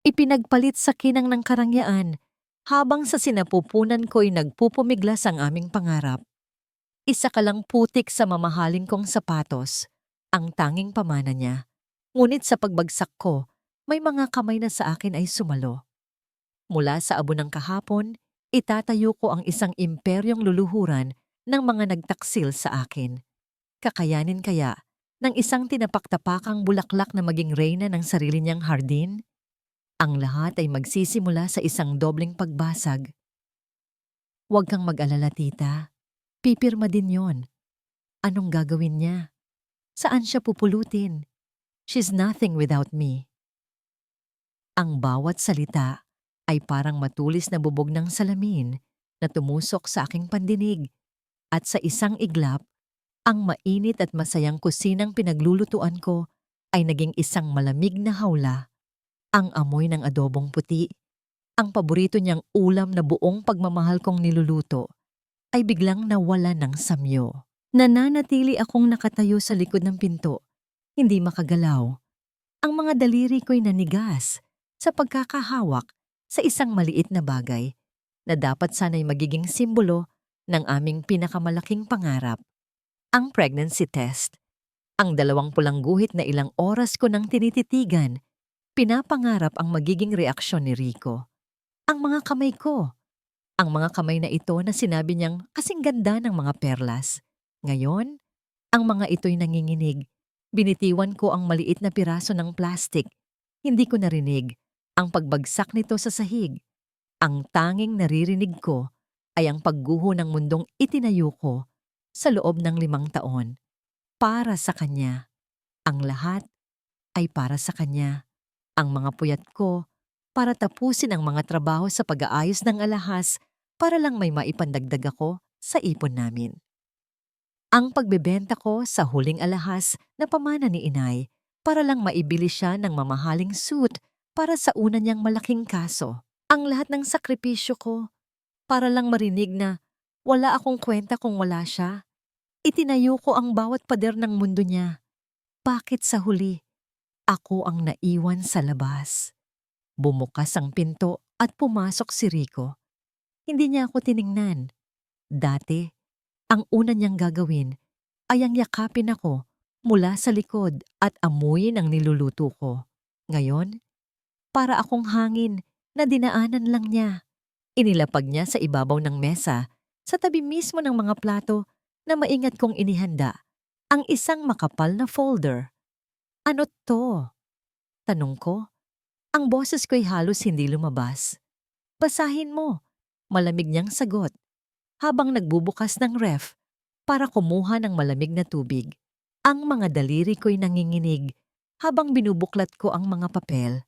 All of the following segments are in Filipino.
Ipinagpalit sa kinang ng karangyaan habang sa sinapupunan ko'y nagpupumiglas ang aming pangarap. Isa ka lang putik sa mamahaling kong sapatos, ang tanging pamana niya. Ngunit sa pagbagsak ko, may mga kamay na sa akin ay sumalo. Mula sa abo ng kahapon, itatayo ko ang isang imperyong luluhuran ng mga nagtaksil sa akin. Kakayanin kaya ng isang tinapaktapakang bulaklak na maging reyna ng sarili niyang hardin? Ang lahat ay magsisimula sa isang dobleng pagbasag. Huwag kang mag-alala, tita. Pipirma din yon. Anong gagawin niya? Saan siya pupulutin? She's nothing without me. Ang bawat salita ay parang matulis na bubog ng salamin na tumusok sa aking pandinig at sa isang iglap, ang mainit at masayang kusinang pinaglulutuan ko ay naging isang malamig na hawla. Ang amoy ng adobong puti, ang paborito niyang ulam na buong pagmamahal kong niluluto, ay biglang nawala ng samyo. Nananatili akong nakatayo sa likod ng pinto, hindi makagalaw. Ang mga daliri ko'y nanigas sa pagkakahawak sa isang maliit na bagay na dapat sana'y magiging simbolo ng aming pinakamalaking pangarap. Ang pregnancy test. Ang 20 guhit na ilang oras ko nang tinititigan, pinapangarap ang magiging reaksyon ni Rico. Ang mga kamay ko. Ang mga kamay na ito na sinabi niyang kasing ganda ng mga perlas. Ngayon, ang mga ito'y nanginginig. Binitiwan ko ang maliit na piraso ng plastik. Hindi ko narinig ang pagbagsak nito sa sahig. Ang tanging naririnig ko ay ang pagguho ng mundong itinayo ko sa loob ng 5 taon. Para sa kanya. Ang lahat ay para sa kanya. Ang mga puyat ko para tapusin ang mga trabaho sa pag-aayos ng alahas para lang may maipandagdag ako sa ipon namin. Ang pagbebenta ko sa huling alahas na pamana ni inay para lang maibili siya ng mamahaling suit para sa una niyang malaking kaso. Ang lahat ng sakripisyo ko para lang marinig na wala akong kwenta kung wala siya. Itinayo ko ang bawat pader ng mundo niya. Bakit sa huli, ako ang naiwan sa labas? Bumukas ang pinto at pumasok si Rico. Hindi niya ako tiningnan. Dati, ang una niyang gagawin ay ang yakapin ako mula sa likod at amuyin ang niluluto ko. Ngayon, para akong hangin na dinaanan lang niya. Inilapag niya sa ibabaw ng mesa, sa tabi mismo ng mga plato na maingat kong inihanda, ang isang makapal na folder. Ano to? Tanong ko. Ang boses ko'y halos hindi lumabas. Basahin mo. Malamig niyang sagot habang nagbubukas ng ref para kumuha ng malamig na tubig. Ang mga daliri ko'y nanginginig habang binubuklat ko ang mga papel.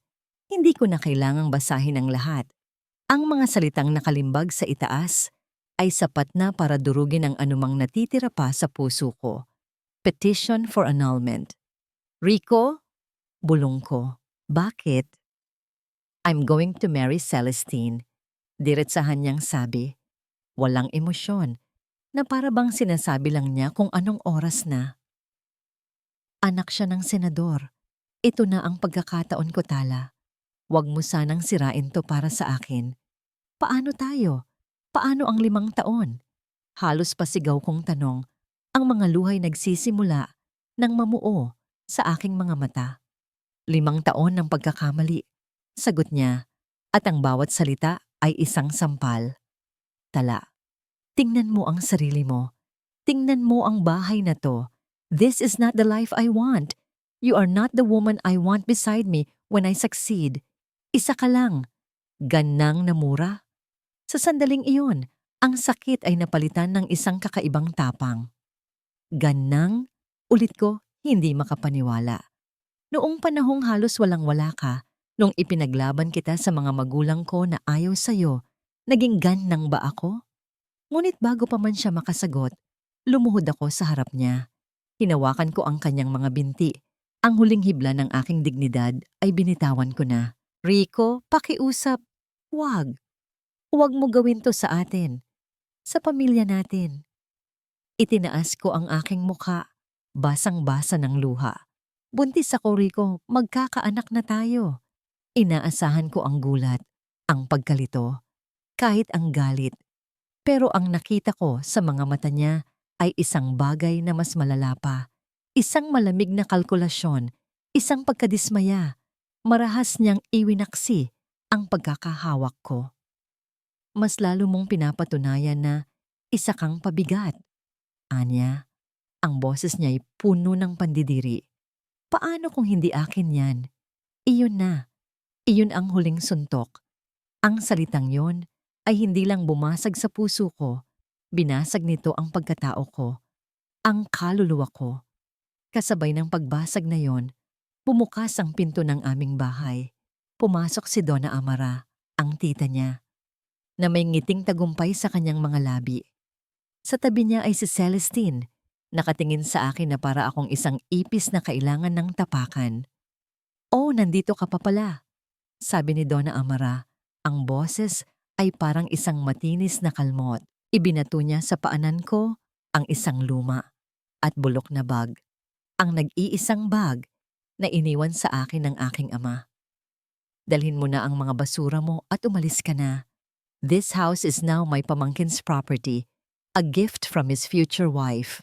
Hindi ko na kailangang basahin ang lahat. Ang mga salitang nakalimbag sa itaas ay sapat na para durugin ang anumang natitira pa sa puso ko. Petition for annulment. Rico? Bulong ko. Bakit? I'm going to marry Celestine. Diretsahan niyang sabi. Walang emosyon, na para bang sinasabi lang niya kung anong oras na. Anak siya ng senador. Ito na ang pagkakataon ko, Tala. Huwag mo sanang sirain to para sa akin. Paano tayo? Paano ang 5 taon? Halos pasigaw kong tanong. Ang mga luhay nagsisimula ng mamuo sa aking mga mata. 5 taon ng pagkakamali. Sagot niya, at ang bawat salita ay isang sampal. Tala, tingnan mo ang sarili mo. Tingnan mo ang bahay na to. This is not the life I want. You are not the woman I want beside me when I succeed. Isa ka lang. Ganang na mura. Sa sandaling iyon, ang sakit ay napalitan ng isang kakaibang tapang. Ganang, ulit ko, hindi makapaniwala. Noong panahong halos walang-wala ka, nung ipinaglaban kita sa mga magulang ko na ayaw sa'yo, naging ganang ba ako? Ngunit bago pa man siya makasagot, lumuhod ako sa harap niya. Hinawakan ko ang kanyang mga binti. Ang huling hibla ng aking dignidad ay binitawan ko na. Rico, pakiusap. Huwag. Huwag mo gawin to sa atin. Sa pamilya natin. Itinaas ko ang aking mukha. Basang-basa ng luha. Buntis ako, Rico. Magkakaanak na tayo. Inaasahan ko ang gulat, ang pagkalito, kahit ang galit. Pero ang nakita ko sa mga mata niya ay isang bagay na mas malala pa. Isang malamig na kalkulasyon, isang pagkadismaya. Marahas niyang iwinaksi ang pagkakahawak ko. Mas lalo mong pinapatunayan na isa kang pabigat. Anya, ang boses niya ay puno ng pandidiri. Paano kung hindi akin yan? Iyon na. Iyon ang huling suntok. Ang salitang yon ay hindi lang bumasag sa puso ko, binasag nito ang pagkatao ko, ang kaluluwa ko. Kasabay ng pagbasag na yon, bumukas ang pinto ng aming bahay. Pumasok si Donna Amara, ang tita niya, na may ngiting tagumpay sa kanyang mga labi. Sa tabi niya ay si Celestine, nakatingin sa akin na para akong isang ipis na kailangan ng tapakan. "Oh, nandito ka pa pala," sabi ni Donna Amara. Ang boses ay parang isang matinis na kalmot. Ibinato niya sa paanan ko ang isang luma at bulok na bag. Ang nag-iisang bag na iniwan sa akin ng aking ama. "Dalhin mo na ang mga basura mo at umalis ka na. This house is now my pamangkin's property, a gift from his future wife."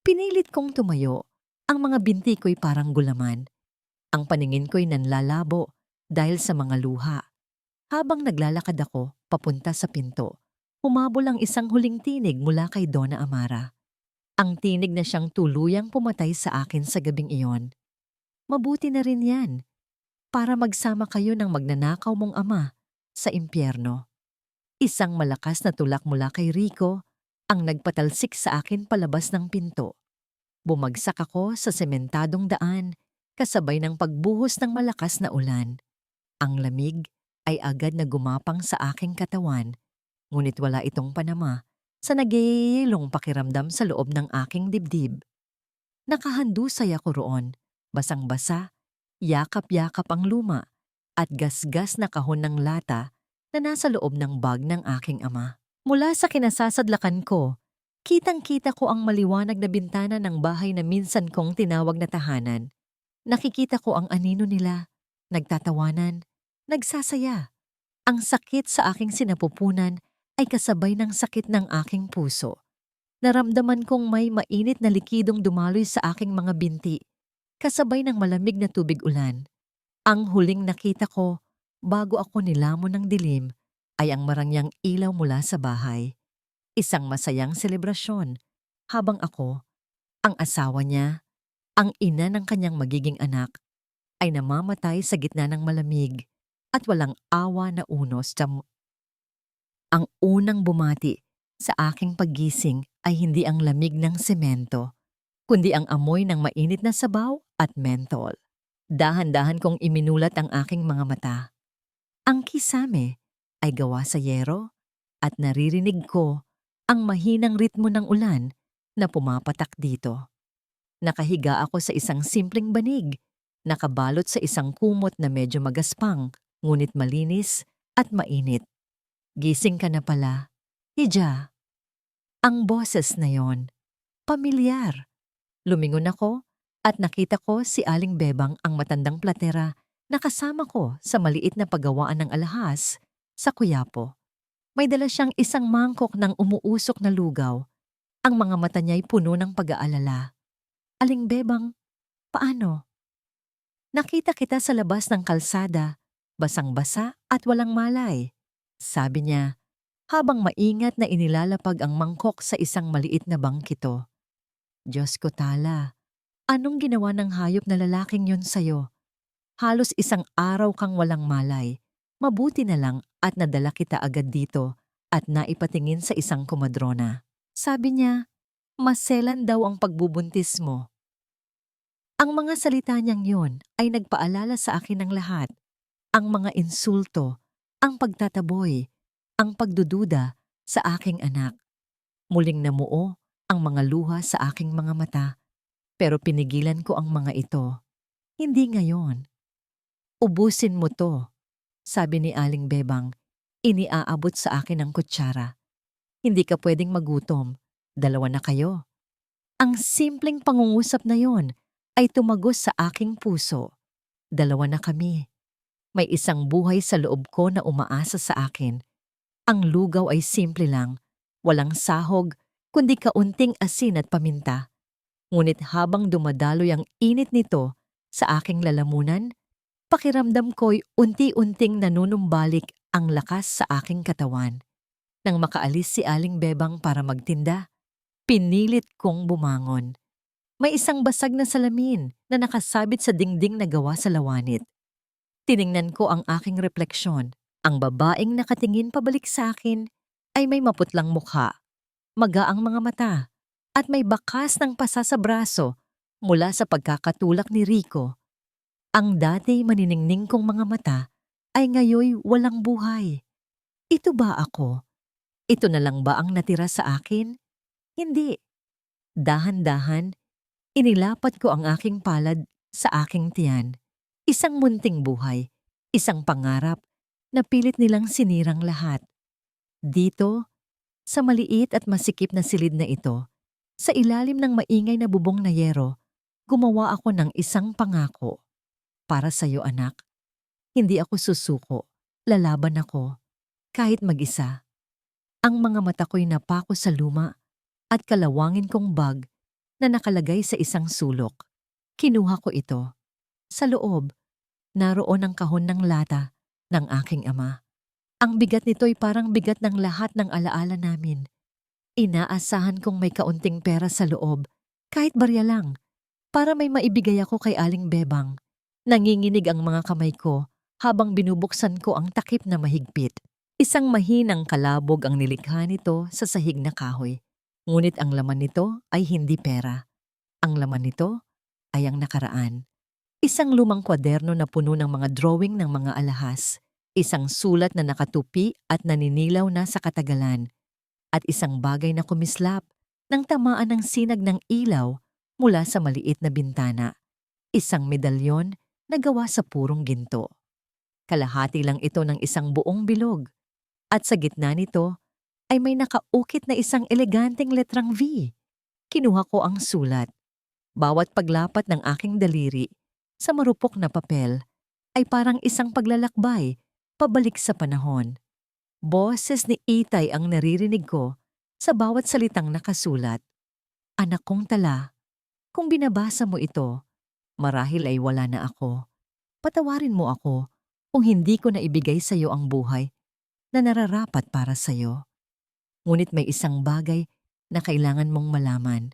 Pinilit kong tumayo. Ang mga binti ko'y parang gulaman. Ang paningin ko'y nanlalabo dahil sa mga luha. Habang naglalakad ako papunta sa pinto, humabol ang isang huling tinig mula kay Donna Amara. Ang tinig na siyang tuluyang pumatay sa akin sa gabing iyon. "Mabuti na rin yan, para magsama kayo ng magnanakaw mong ama sa impyerno." Isang malakas na tulak mula kay Rico ang nagpatalsik sa akin palabas ng pinto. Bumagsak ako sa sementadong daan kasabay ng pagbuhos ng malakas na ulan. Ang lamig ay agad na gumapang sa aking katawan, ngunit wala itong panama sa nagiyelong pakiramdam sa loob ng aking dibdib. Nakahandusay ako roon, basang-basa, yakap-yakap ang luma at gasgas na kahon ng lata na nasa loob ng bag ng aking ama. Mula sa kinasasadlakan ko, kitang-kita ko ang maliwanag na bintana ng bahay na minsan kong tinawag na tahanan. Nakikita ko ang anino nila, nagtatawanan, nagsasaya. Ang sakit sa aking sinapupunan ay kasabay ng sakit ng aking puso. Naramdaman kong may mainit na likidong dumaloy sa aking mga binti, kasabay ng malamig na tubig ulan. Ang huling nakita ko, bago ako nilamon ng dilim, ay ang marangyang ilaw mula sa bahay. Isang masayang selebrasyon, habang ako, ang asawa niya, ang ina ng kanyang magiging anak, ay namamatay sa gitna ng malamig at walang awa na unos. Ang unang bumati sa aking paggising ay hindi ang lamig ng semento, kundi ang amoy ng mainit na sabaw at menthol. Dahan-dahan kong iminulat ang aking mga mata. Ang kisame ay gawa sa yero at naririnig ko ang mahinang ritmo ng ulan na pumapatak dito. Nakahiga ako sa isang simpleng banig, nakabalot sa isang kumot na medyo magaspang, ngunit malinis at mainit. "Gising ka na pala, Hija." Ang boses na yon, pamilyar. Lumingon ako at nakita ko si Aling Bebang, ang matandang platera na kasama ko sa maliit na paggawaan ng alahas sa Quiapo. May dala siyang isang mangkok ng umuusok na lugaw. Ang mga mata niya'y puno ng pag-aalala. "Aling Bebang, paano?" "Nakita kita sa labas ng kalsada, basang-basa at walang malay," sabi niya, habang maingat na inilalapag ang mangkok sa isang maliit na bangkito. "Diyos ko tala, anong ginawa ng hayop na lalaking yon sa'yo? Halos isang araw kang walang malay. Mabuti na lang at nadala kita agad dito at naipatingin sa isang komadrona." Sabi niya, "Maselan daw ang pagbubuntis mo." Ang mga salita niyang yon ay nagpaalala sa akin ng lahat. Ang mga insulto, ang pagtataboy, ang pagdududa sa aking anak. Muling namuo ang mga luha sa aking mga mata, pero pinigilan ko ang mga ito. "Hindi ngayon. Ubusin mo to," sabi ni Aling Bebang. Iniaabot sa akin ang kutsara. "Hindi ka pwedeng magutom. Dalawa na kayo." Ang simpleng pangungusap na yon ay tumagos sa aking puso. Dalawa na kami. May isang buhay sa loob ko na umaasa sa akin. Ang lugaw ay simple lang, walang sahog, kundi kaunting asin at paminta. Ngunit habang dumadaloy ang init nito sa aking lalamunan, pakiramdam ko'y unti-unting nanunumbalik ang lakas sa aking katawan. Nang makaalis si Aling Bebang para magtinda, pinilit kong bumangon. May isang basag na salamin na nakasabit sa dingding na gawa sa lawanit. Tiningnan ko ang aking refleksyon. Ang babaeng nakatingin pabalik sa akin ay may maputlang mukha, magaang mga mata, at may bakas ng pasa sa braso mula sa pagkakatulak ni Rico. Ang dati maniningning kong mga mata ay ngayoy walang buhay. Ito ba ako? Ito na lang ba ang natira sa akin? Hindi. Dahan-dahan, inilapat ko ang aking palad sa aking tiyan. Isang munting buhay, isang pangarap na pilit nilang sinirang lahat. Dito, sa maliit at masikip na silid na ito, sa ilalim ng maingay na bubong na yero, gumawa ako ng isang pangako. Para sa'yo, anak. Hindi ako susuko. Lalaban ako. Kahit mag-isa. Ang mga mata ko'y napako sa luma at kalawangin kong bag na nakalagay sa isang sulok. Kinuha ko ito. Sa loob, naroon ang kahon ng lata ng aking ama. Ang bigat nito'y parang bigat ng lahat ng alaala namin. Inaasahan kong may kaunting pera sa loob, kahit barya lang, para may maibigay ako kay Aling Bebang. Nanginginig ang mga kamay ko habang binubuksan ko ang takip na mahigpit. Isang mahinang kalabog ang nilikha nito sa sahig na kahoy. Ngunit ang laman nito ay hindi pera. Ang laman nito ay ang nakaraan. Isang lumang kwaderno na puno ng mga drawing ng mga alahas. Isang sulat na nakatupi at naninilaw na sa katagalan. At isang bagay na kumislap nang tamaan ng sinag ng ilaw mula sa maliit na bintana. Isang medalyon na gawa sa purong ginto. Kalahati lang ito ng isang buong bilog. At sa gitna nito ay may nakaukit na isang eleganteng letrang V. Kinuha ko ang sulat. Bawat paglapat ng aking daliri sa marupok na papel ay parang isang paglalakbay pabalik sa panahon. Boses ni Itay ang naririnig ko sa bawat salitang nakasulat. Anak kong tala, kung binabasa mo ito, marahil ay wala na ako. Patawarin mo ako kung hindi ko na ibigay sa iyo ang buhay na nararapat para sa iyo. Ngunit may isang bagay na kailangan mong malaman.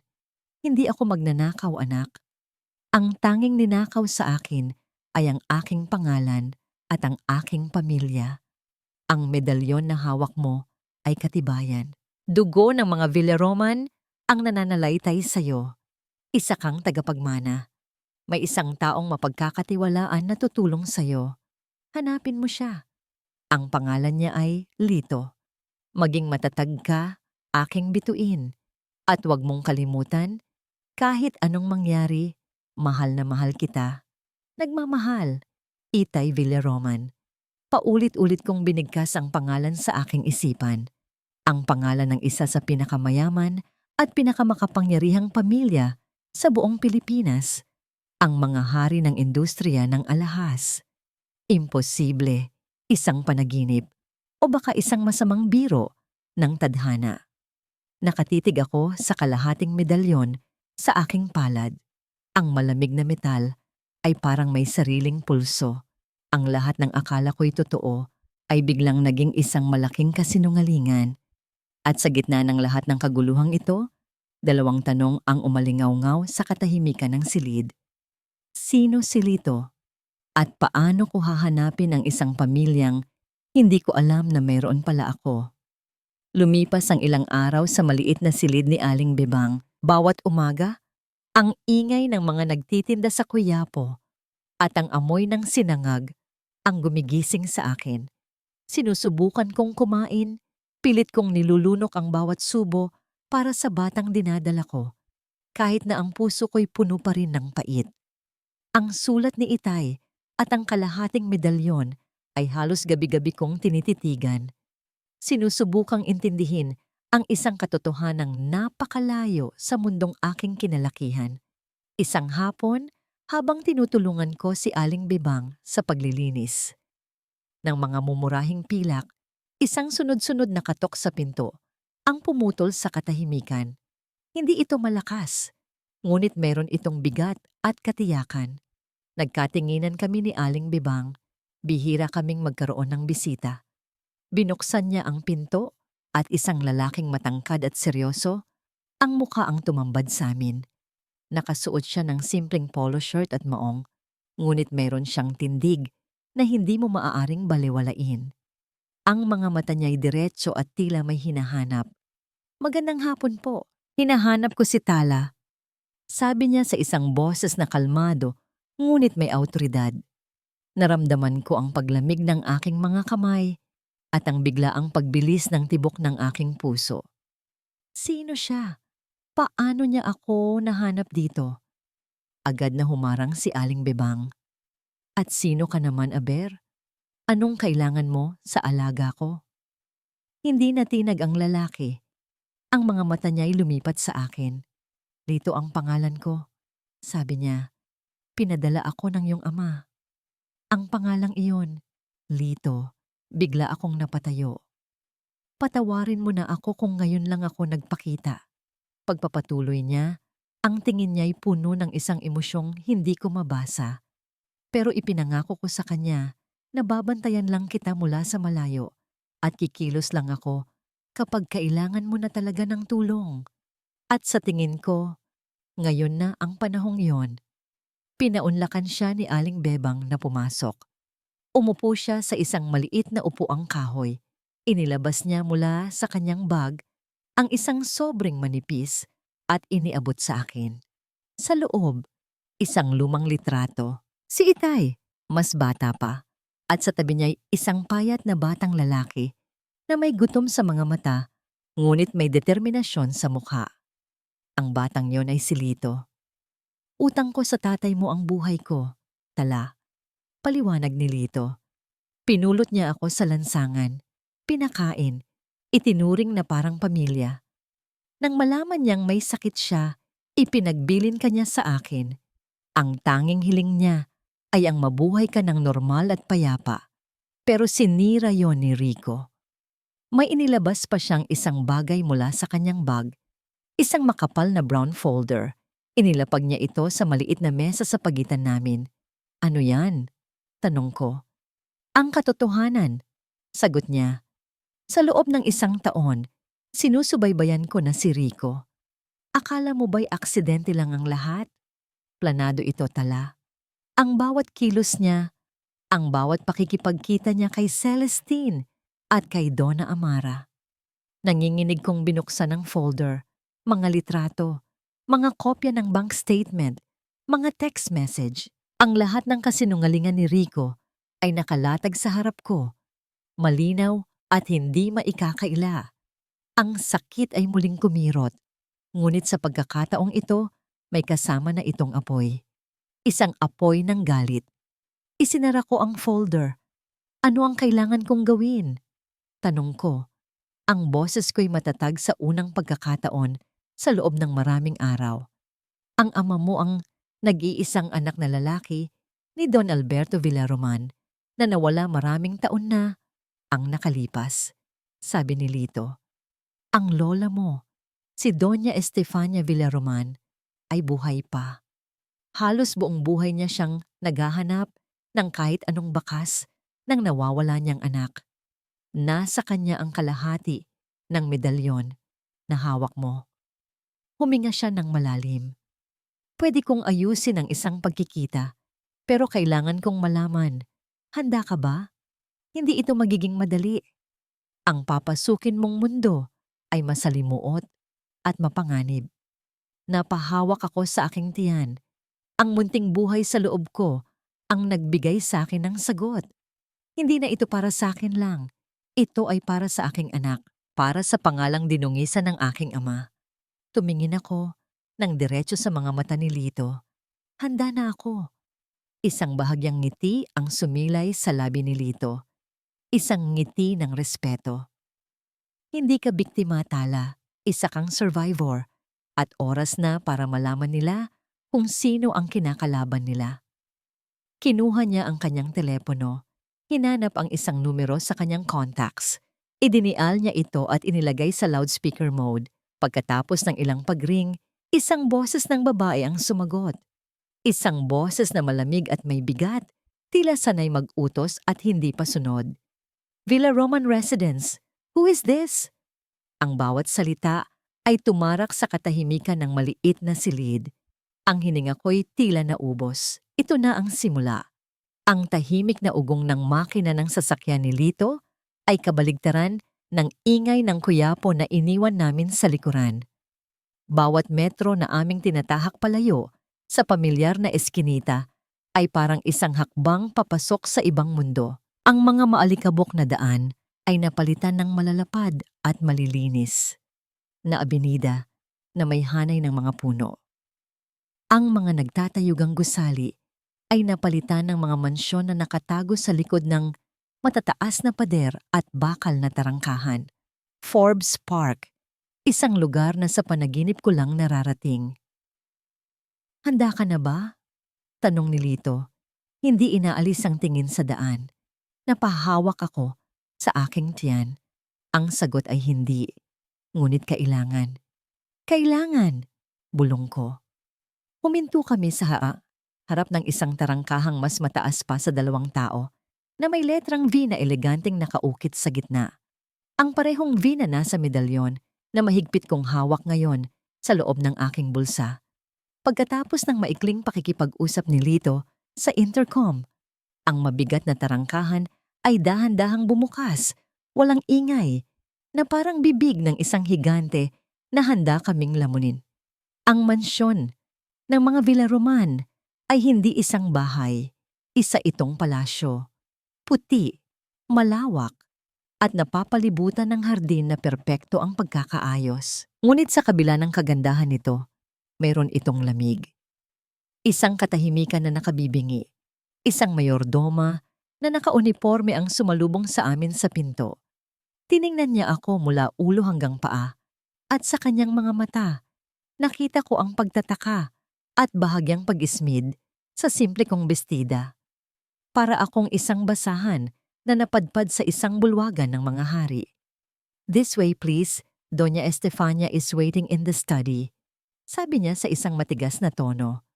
Hindi ako magnanakaw, anak. Ang tanging ninakaw sa akin ay ang aking pangalan at ang aking pamilya. Ang medalyon na hawak mo ay katibayan. Dugo ng mga Villaroman ang nananalaytay sa iyo. Isa kang tagapagmana. May isang taong mapagkakatiwalaan na tutulong sa iyo. Hanapin mo siya. Ang pangalan niya ay Lito. Maging matatag ka, aking bituin. At huwag mong kalimutan, kahit anong mangyari, mahal na mahal kita. Nagmamahal, Itay Villaroman. Paulit-ulit kong binigkas ang pangalan sa aking isipan. Ang pangalan ng isa sa pinakamayaman at pinakamakapangyarihang pamilya sa buong Pilipinas. Ang mga hari ng industriya ng alahas. Imposible, isang panaginip, o baka isang masamang biro ng tadhana. Nakatitig ako sa kalahating medalyon sa aking palad. Ang malamig na metal ay parang may sariling pulso. Ang lahat ng akala ko'y totoo ay biglang naging isang malaking kasinungalingan. At sa gitna ng lahat ng kaguluhang ito, dalawang tanong ang umalingaw-ngaw sa katahimikan ng silid. Sino si Lito? At paano ko hahanapin ang isang pamilyang hindi ko alam na mayroon pala ako? Lumipas ang ilang araw sa maliit na silid ni Aling Bebang. Bawat umaga, ang ingay ng mga nagtitinda sa kuyapo at ang amoy ng sinangag ang gumigising sa akin. Sinusubukan kong kumain, pilit kong nilulunok ang bawat subo para sa batang dinadala ko, kahit na ang puso ko'y puno pa rin ng pait. Ang sulat ni Itay at ang kalahating medalyon ay halos gabi-gabi kong tinititigan. Sinusubukang intindihin ang isang katotohanang napakalayo sa mundong aking kinalakihan. Isang hapon, habang tinutulungan ko si Aling Bebang sa paglilinis, Ng mga mumurahing pilak, isang sunod-sunod na katok sa pinto ang pumutol sa katahimikan. Hindi ito malakas, ngunit meron itong bigat at katiyakan. Nagkatinginan kami ni Aling Bebang. Bihira kaming magkaroon ng bisita. Binuksan niya ang pinto at isang lalaking matangkad at seryoso, ang mukha ang tumambad sa amin. Nakasuot siya ng simpleng polo shirt at maong, ngunit meron siyang tindig na hindi mo maaaring balewalain. Ang mga mata niya'y diretso at tila may hinahanap. "Magandang hapon po. Hinahanap ko si Tala," sabi niya sa isang boses na kalmado, ngunit may awtoridad. Naramdaman ko ang paglamig ng aking mga kamay at ang biglaang pagbilis ng tibok ng aking puso. Sino siya? Paano niya ako nahanap dito? Agad na humarang si Aling Bebang. "At sino ka naman, Aber? Anong kailangan mo sa alaga ko?" Hindi natinag ang lalaki. Ang mga mata niya'y lumipat sa akin. "Lito ang pangalan ko," sabi niya. "Pinadala ako ng iyong ama." Ang pangalang iyon, Lito. Bigla akong napatayo. "Patawarin mo na ako kung ngayon lang ako nagpakita." Pagpapatuloy niya, ang tingin niya'y puno ng isang emosyong hindi ko mabasa. Pero ipinangako ko sa kanya na babantayan lang kita mula sa malayo at kikilos lang ako kapag kailangan mo na talaga ng tulong. At sa tingin ko, ngayon na ang panahong iyon. Pinaunlakan siya ni Aling Bebang na pumasok. Umupo siya sa isang maliit na upuang kahoy. Inilabas niya mula sa kanyang bag ang isang sobrang manipis at iniabot sa akin. Sa loob, isang lumang litrato. Si Itay, mas bata pa. At sa tabi niya'y isang payat na batang lalaki na may gutom sa mga mata, ngunit may determinasyon sa mukha. Ang batang yon ay si Lito. "Utang ko sa tatay mo ang buhay ko, Tala," paliwanag ni Lito. Pinulot niya ako sa lansangan, pinakain, itinuring na parang pamilya. Nang malaman niyang may sakit siya, ipinagbilin kanya sa akin. Ang tanging hiling niya ay ang mabuhay ka ng normal at payapa. Pero sinira yon ni Rico. May inilabas pa siyang isang bagay mula sa kanyang bag, isang makapal na brown folder. Inilapag niya ito sa maliit na mesa sa pagitan namin. "Ano yan?" tanong ko. "Ang katotohanan," sagot niya. "Sa loob ng isang taon, sinusubaybayan ko na si Rico. Akala mo ba'y aksidente lang ang lahat? Planado ito, Tala. Ang bawat kilos niya, ang bawat pakikipagkita niya kay Celestine at kay Donna Amara." Nanginginig kong binuksan ang folder, mga litrato, mga kopya ng bank statement, mga text message. Ang lahat ng kasinungalingan ni Rico ay nakalatag sa harap ko, malinaw at hindi maikakaila. Ang sakit ay muling kumirot, ngunit sa pagkakataong ito, may kasama na itong apoy. Isang apoy ng galit. Isinara ko ang folder. "Ano ang kailangan kong gawin?" tanong ko. Ang boses ko'y matatag sa unang pagkakataon sa loob ng maraming araw. "Ang ama mo ang nag-iisang anak na lalaki ni Don Alberto Villaroman na nawala maraming taon na ang nakalipas," sabi ni Lito. "Ang lola mo, si Doña Estefania Villaroman, ay buhay pa. Halos buong buhay niya siyang naghahanap ng kahit anong bakas ng nawawala niyang anak. Nasa kanya ang kalahati ng medalyon na hawak mo." Huminga siya ng malalim. "Pwede kong ayusin ang isang pagkikita, pero kailangan kong malaman, handa ka ba? Hindi ito magiging madali. Ang papasukin mong mundo ay masalimuot at mapanganib." Napahawak ako sa aking tiyan. Ang munting buhay sa loob ko ang nagbigay sa akin ng sagot. Hindi na ito para sa akin lang. Ito ay para sa aking anak, para sa pangalang dinungisan ng aking ama. Tumingin ako ng diretso sa mga mata ni Lito. Handa na ako. Isang bahagyang ngiti ang sumilay sa labi ni Lito. Isang ngiti ng respeto. "Hindi ka biktima, Tala. Isa kang survivor. At oras na para malaman nila kung sino ang kinakalaban nila." Kinuha niya ang kanyang telepono. Hinanap ang isang numero sa kanyang contacts. Idinial niya ito at inilagay sa loudspeaker mode. Pagkatapos ng ilang pagring, isang boses ng babae ang sumagot. Isang boses na malamig at may bigat, tila sanay mag-utos at hindi pa sunod. Villa Roman Residence, who is this? Ang bawat salita ay tumarak sa katahimikan ng maliit na silid. Ang hininga ko'y tila naubos. Ito na ang simula. Ang tahimik na ugong ng makina ng sasakyan ni Lito ay kabaligtaran ng ingay ng kuyapo na iniwan namin sa likuran. Bawat metro na aming tinatahak palayo sa pamilyar na eskinita ay parang isang hakbang papasok sa ibang mundo. Ang mga maalikabok na daan ay napalitan ng malalapad at malilinis na abenida na may hanay ng mga puno. Ang mga nagtatayugang gusali ay napalitan ng mga mansyon na nakatago sa likod ng matataas na pader at bakal na tarangkahan. Forbes Park, isang lugar na sa panaginip ko lang nararating. Handa ka na ba? Tanong ni Lito. Hindi inaalis ang tingin sa daan. Napahawak ako sa aking tiyan. Ang sagot ay hindi. Ngunit kailangan. Kailangan! Bulong ko. Huminto kami sa harap ng isang tarangkahang mas mataas pa sa 2 tao na may letrang V na eleganteng nakaukit sa gitna. Ang parehong V na nasa medalyon na mahigpit kong hawak ngayon sa loob ng aking bulsa. Pagkatapos ng maikling pakikipag-usap ni Lito sa intercom, ang mabigat na tarangkahan ay dahan-dahang bumukas, walang ingay, na parang bibig ng isang higante na handa kaming lamunin. Ang mansyon ng mga Villaroman ay hindi isang bahay, isa itong palasyo. Puti, malawak, at napapalibutan ng hardin na perpekto ang pagkakaayos. Ngunit sa kabila ng kagandahan nito, mayroon itong lamig. Isang katahimikan na nakabibingi, isang mayordoma na nakauniporme ang sumalubong sa amin sa pinto. Tiningnan niya ako mula ulo hanggang paa, at sa kanyang mga mata, nakita ko ang pagtataka at bahagyang pag-ismid sa simple kong bestida. Para akong isang basahan na napadpad sa isang bulwagan ng mga hari. This way please, Doña Estefania is waiting in the study. Sabi niya sa isang matigas na tono.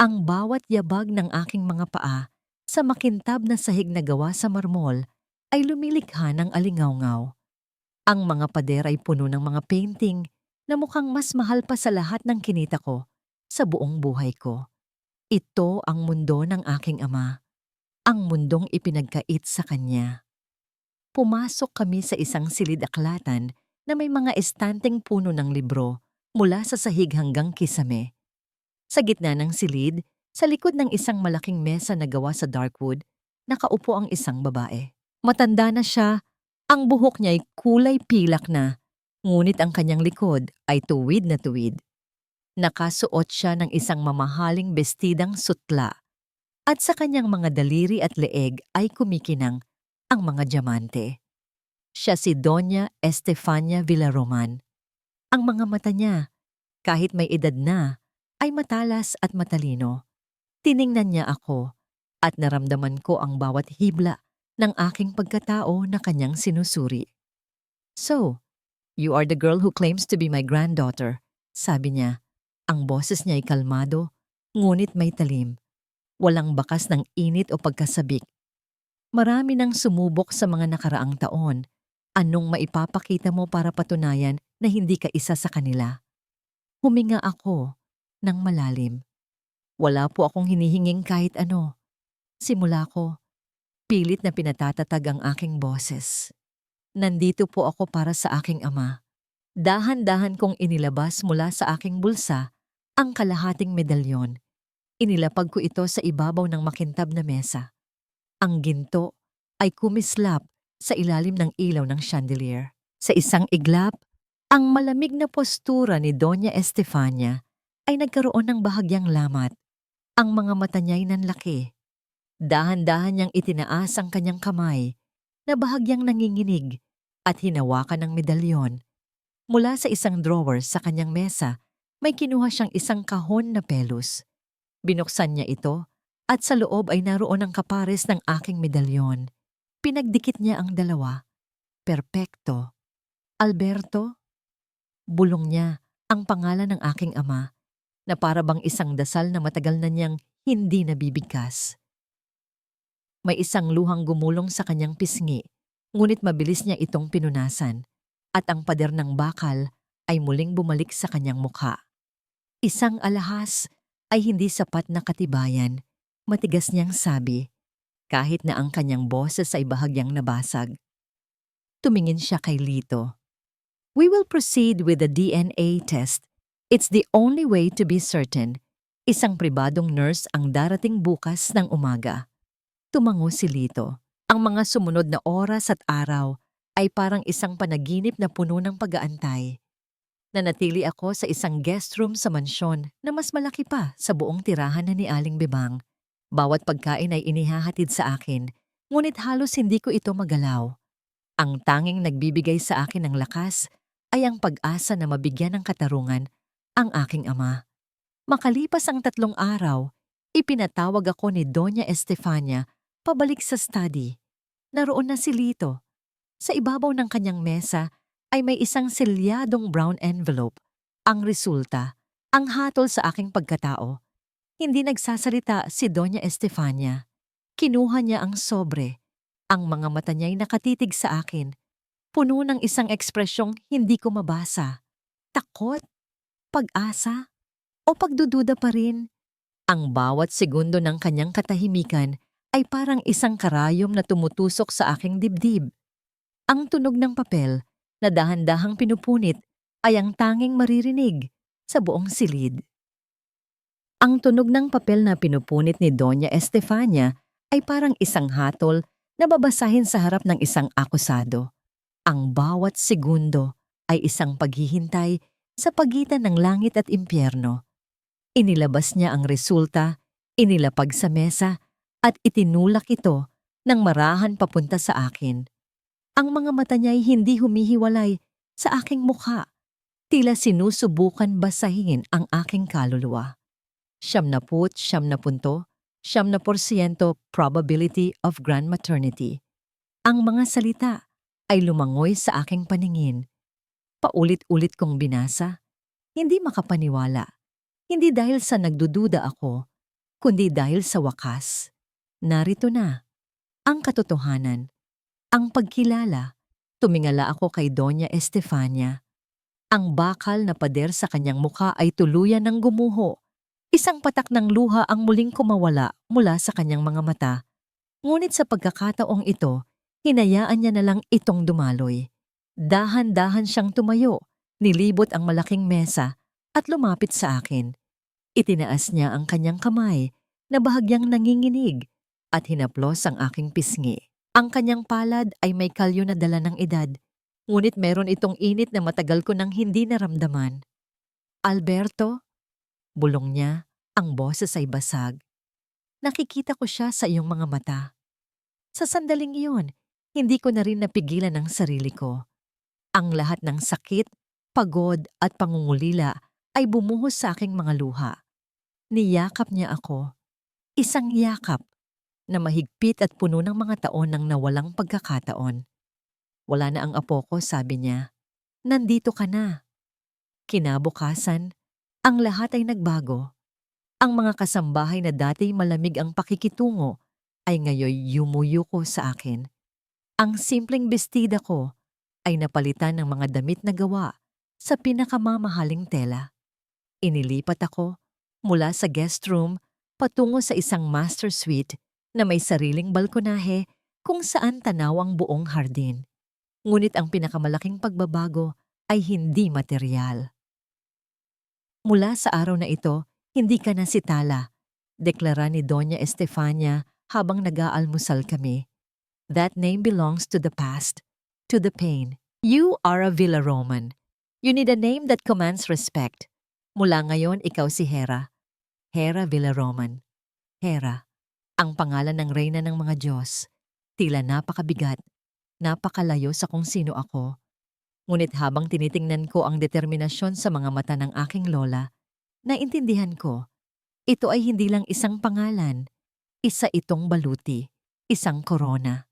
Ang bawat yabag ng aking mga paa sa makintab na sahig na gawa sa marmol ay lumilikha ng alingawngaw. Ang mga pader ay puno ng mga painting na mukhang mas mahal pa sa lahat ng kinita ko sa buong buhay ko. Ito ang mundo ng aking ama. Ang mundong ipinagkait sa kanya. Pumasok kami sa isang silid-aklatan na may mga estanteng puno ng libro mula sa sahig hanggang kisame. Sa gitna ng silid, sa likod ng isang malaking mesa na gawa sa darkwood, nakaupo ang isang babae. Matanda na siya, ang buhok niya ay kulay pilak na, ngunit ang kanyang likod ay tuwid na tuwid. Nakasuot siya ng isang mamahaling bestidang sutla. At sa kanyang mga daliri at leeg ay kumikinang ang mga diamante. Siya si Doña Estefania Villaroman. Ang mga mata niya, kahit may edad na, ay matalas at matalino. Tiningnan niya ako at naramdaman ko ang bawat hibla ng aking pagkatao na kanyang sinusuri. So, you are the girl who claims to be my granddaughter, sabi niya. Ang boses niya ay kalmado, ngunit may talim. Walang bakas ng init o pagkasabik. Marami nang sumubok sa mga nakaraang taon. Anong maipapakita mo para patunayan na hindi ka isa sa kanila? Huminga ako ng malalim. Wala po akong hinihinging kahit ano. Simula ko, pilit na pinatatatag ang aking boses. Nandito po ako para sa aking ama. Dahan-dahan kong inilabas mula sa aking bulsa ang kalahating medalyon. Inilapag ko ito sa ibabaw ng makintab na mesa. Ang ginto ay kumislap sa ilalim ng ilaw ng chandelier. Sa isang iglap, ang malamig na postura ni Doña Estefania ay nagkaroon ng bahagyang lamat. Ang mga mata niya'y nanlaki. Dahan-dahan niyang itinaas ang kanyang kamay na bahagyang nanginginig at hinawakan ng medalyon. Mula sa isang drawer sa kanyang mesa, may kinuha siyang isang kahon na pelos. Binuksan niya ito at sa loob ay naroon ang kapares ng aking medalyon. Pinagdikit niya ang dalawa. Perpekto. Alberto? Bulong niya ang pangalan ng aking ama na para bang isang dasal na matagal na niyang hindi nabibigkas. May isang luhang gumulong sa kanyang pisngi, ngunit mabilis niya itong pinunasan at ang pader ng bakal ay muling bumalik sa kanyang mukha. Isang alahas ay hindi sapat na katibayan, matigas niyang sabi, kahit na ang kanyang boses ay bahagyang nabasag. Tumingin siya kay Lito. We will proceed with the DNA test. It's the only way to be certain. Isang pribadong nurse ang darating bukas ng umaga. Tumango si Lito. Ang mga sumunod na oras at araw ay parang isang panaginip na puno ng pag-aantay. Nanatili ako sa isang guest room sa mansyon na mas malaki pa sa buong tirahan na ni Aling Bebang. Bawat pagkain ay inihahatid sa akin, ngunit halos hindi ko ito magalaw. Ang tanging nagbibigay sa akin ng lakas ay ang pag-asa na mabigyan ng katarungan ang aking ama. Makalipas ang 3 araw, ipinatawag ako ni Doña Estefania pabalik sa study. Naroon na si Lito. Sa ibabaw ng kanyang mesa ay may isang selyadong brown envelope. Ang resulta, ang hatol sa aking pagkatao. Hindi nagsasalita si Doña Estefania. Kinuha niya ang sobre. Ang mga mata niya'y nakatitig sa akin. Puno ng isang ekspresyong hindi ko mabasa. Takot? Pag-asa? O pagdududa pa rin? Ang bawat segundo ng kanyang katahimikan ay parang isang karayom na tumutusok sa aking dibdib. Ang tunog ng papel na dahan-dahang pinupunit ay ang tanging maririnig sa buong silid. Ang tunog ng papel na pinupunit ni Doña Estefania ay parang isang hatol na babasahin sa harap ng isang akusado. Ang bawat segundo ay isang paghihintay sa pagitan ng langit at impyerno. Inilabas niya ang resulta, inilapag sa mesa, at itinulak ito ng marahan papunta sa akin. Ang mga mata niya'y hindi humihiwalay sa aking mukha. Tila sinusubukan basahin ang aking kaluluwa. 99% probability of grand maternity. Ang mga salita ay lumangoy sa aking paningin. Paulit-ulit kong binasa, hindi makapaniwala. Hindi dahil sa nagdududa ako, kundi dahil sa wakas. Narito na ang katotohanan. Ang pagkilala, tumingala ako kay Doña Estefania. Ang bakal na pader sa kanyang mukha ay tuluyan ng gumuho. Isang patak ng luha ang muling kumawala mula sa kanyang mga mata. Ngunit sa pagkakataong ito, hinayaan niya na lang itong dumaloy. Dahan-dahan siyang tumayo, nilibot ang malaking mesa at lumapit sa akin. Itinaas niya ang kanyang kamay na bahagyang nanginginig at hinaplos ang aking pisngi. Ang kanyang palad ay may kalyo na dala ng edad, ngunit meron itong init na matagal ko nang hindi naramdaman. Alberto? Bulong niya, ang boses ay basag. Nakikita ko siya sa iyong mga mata. Sa sandaling iyon, hindi ko na rin napigilan ang sarili ko. Ang lahat ng sakit, pagod at pangungulila ay bumuhos sa aking mga luha. Niyakap niya ako. Isang yakap na mahigpit at puno ng mga taon ng nawalang pagkakataon. Wala na ang apo ko, sabi niya. Nandito ka na. Kinabukasan, ang lahat ay nagbago. Ang mga kasambahay na dati malamig ang pakikitungo ay ngayon yumuyuko sa akin. Ang simpleng bestida ko ay napalitan ng mga damit na gawa sa pinakamamahaling tela. Inilipat ako mula sa guest room patungo sa isang master suite na may sariling balkonahe kung saan tanaw ang buong hardin. Ngunit ang pinakamalaking pagbabago ay hindi materyal. Mula sa araw na ito, hindi ka na si Tala, deklara ni Doña Estefania habang nag-aalmusal kami. That name belongs to the past, to the pain. You are a Villaroman. You need a name that commands respect. Mula ngayon, ikaw si Hera. Hera Villaroman. Hera, ang pangalan ng reyna ng mga Diyos. Tila napakabigat, napakalayo sa kung sino ako. Ngunit habang tinitingnan ko ang determinasyon sa mga mata ng aking lola, naintindihan ko, ito ay hindi lang isang pangalan, isa itong baluti, isang korona.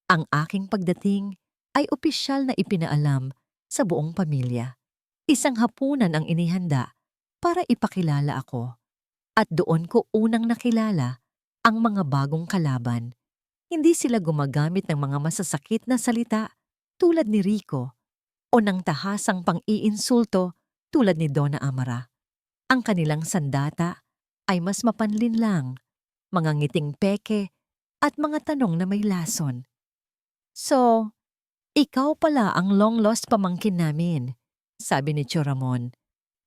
Ang aking pagdating ay opisyal na ipinaalam sa buong pamilya. Isang hapunan ang inihanda para ipakilala ako. At doon ko unang nakilala ang mga bagong kalaban. Hindi sila gumagamit ng mga masasakit na salita tulad ni Rico o ng tahasang pang-iinsulto tulad ni Donna Amara. Ang kanilang sandata ay mas mapanlin lang, mga ngiting peke at mga tanong na may lason. So, ikaw pala ang long-lost pamangkin namin, sabi ni Tio Ramon,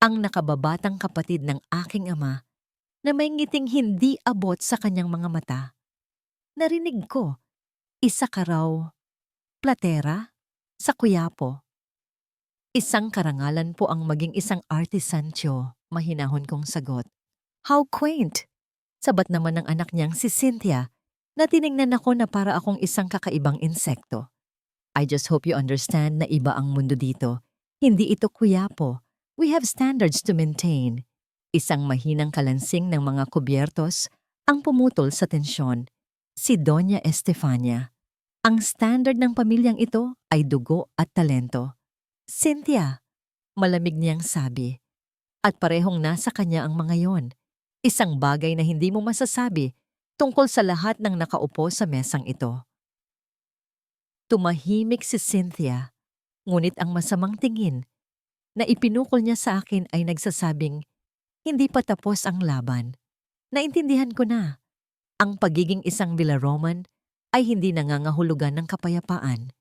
ang nakababatang kapatid ng aking ama na may ngiting hindi abot sa kanyang mga mata. Narinig ko, isa ka raw, platera, sa Quiapo. Isang karangalan po ang maging isang artisan, Tio, mahinahon kong sagot. How quaint! Sabat naman ng anak niyang si Cynthia na tiningnan ako na para akong isang kakaibang insekto. I just hope you understand na iba ang mundo dito. Hindi ito Quiapo. We have standards to maintain. Isang mahinang kalansing ng mga kubyertos ang pumutol sa tensyon. Si Doña Estefania. Ang standard ng pamilyang ito ay dugo at talento. Cynthia, malamig niyang sabi. At parehong nasa kanya ang mga yon. Isang bagay na hindi mo masasabi tungkol sa lahat ng nakaupo sa mesang ito. Tumahimik si Cynthia, ngunit ang masamang tingin na ipinukol niya sa akin ay nagsasabing, hindi pa tapos ang laban. Naintindihan ko na. Ang pagiging isang Villaroman ay hindi nangangahulugan ng kapayapaan.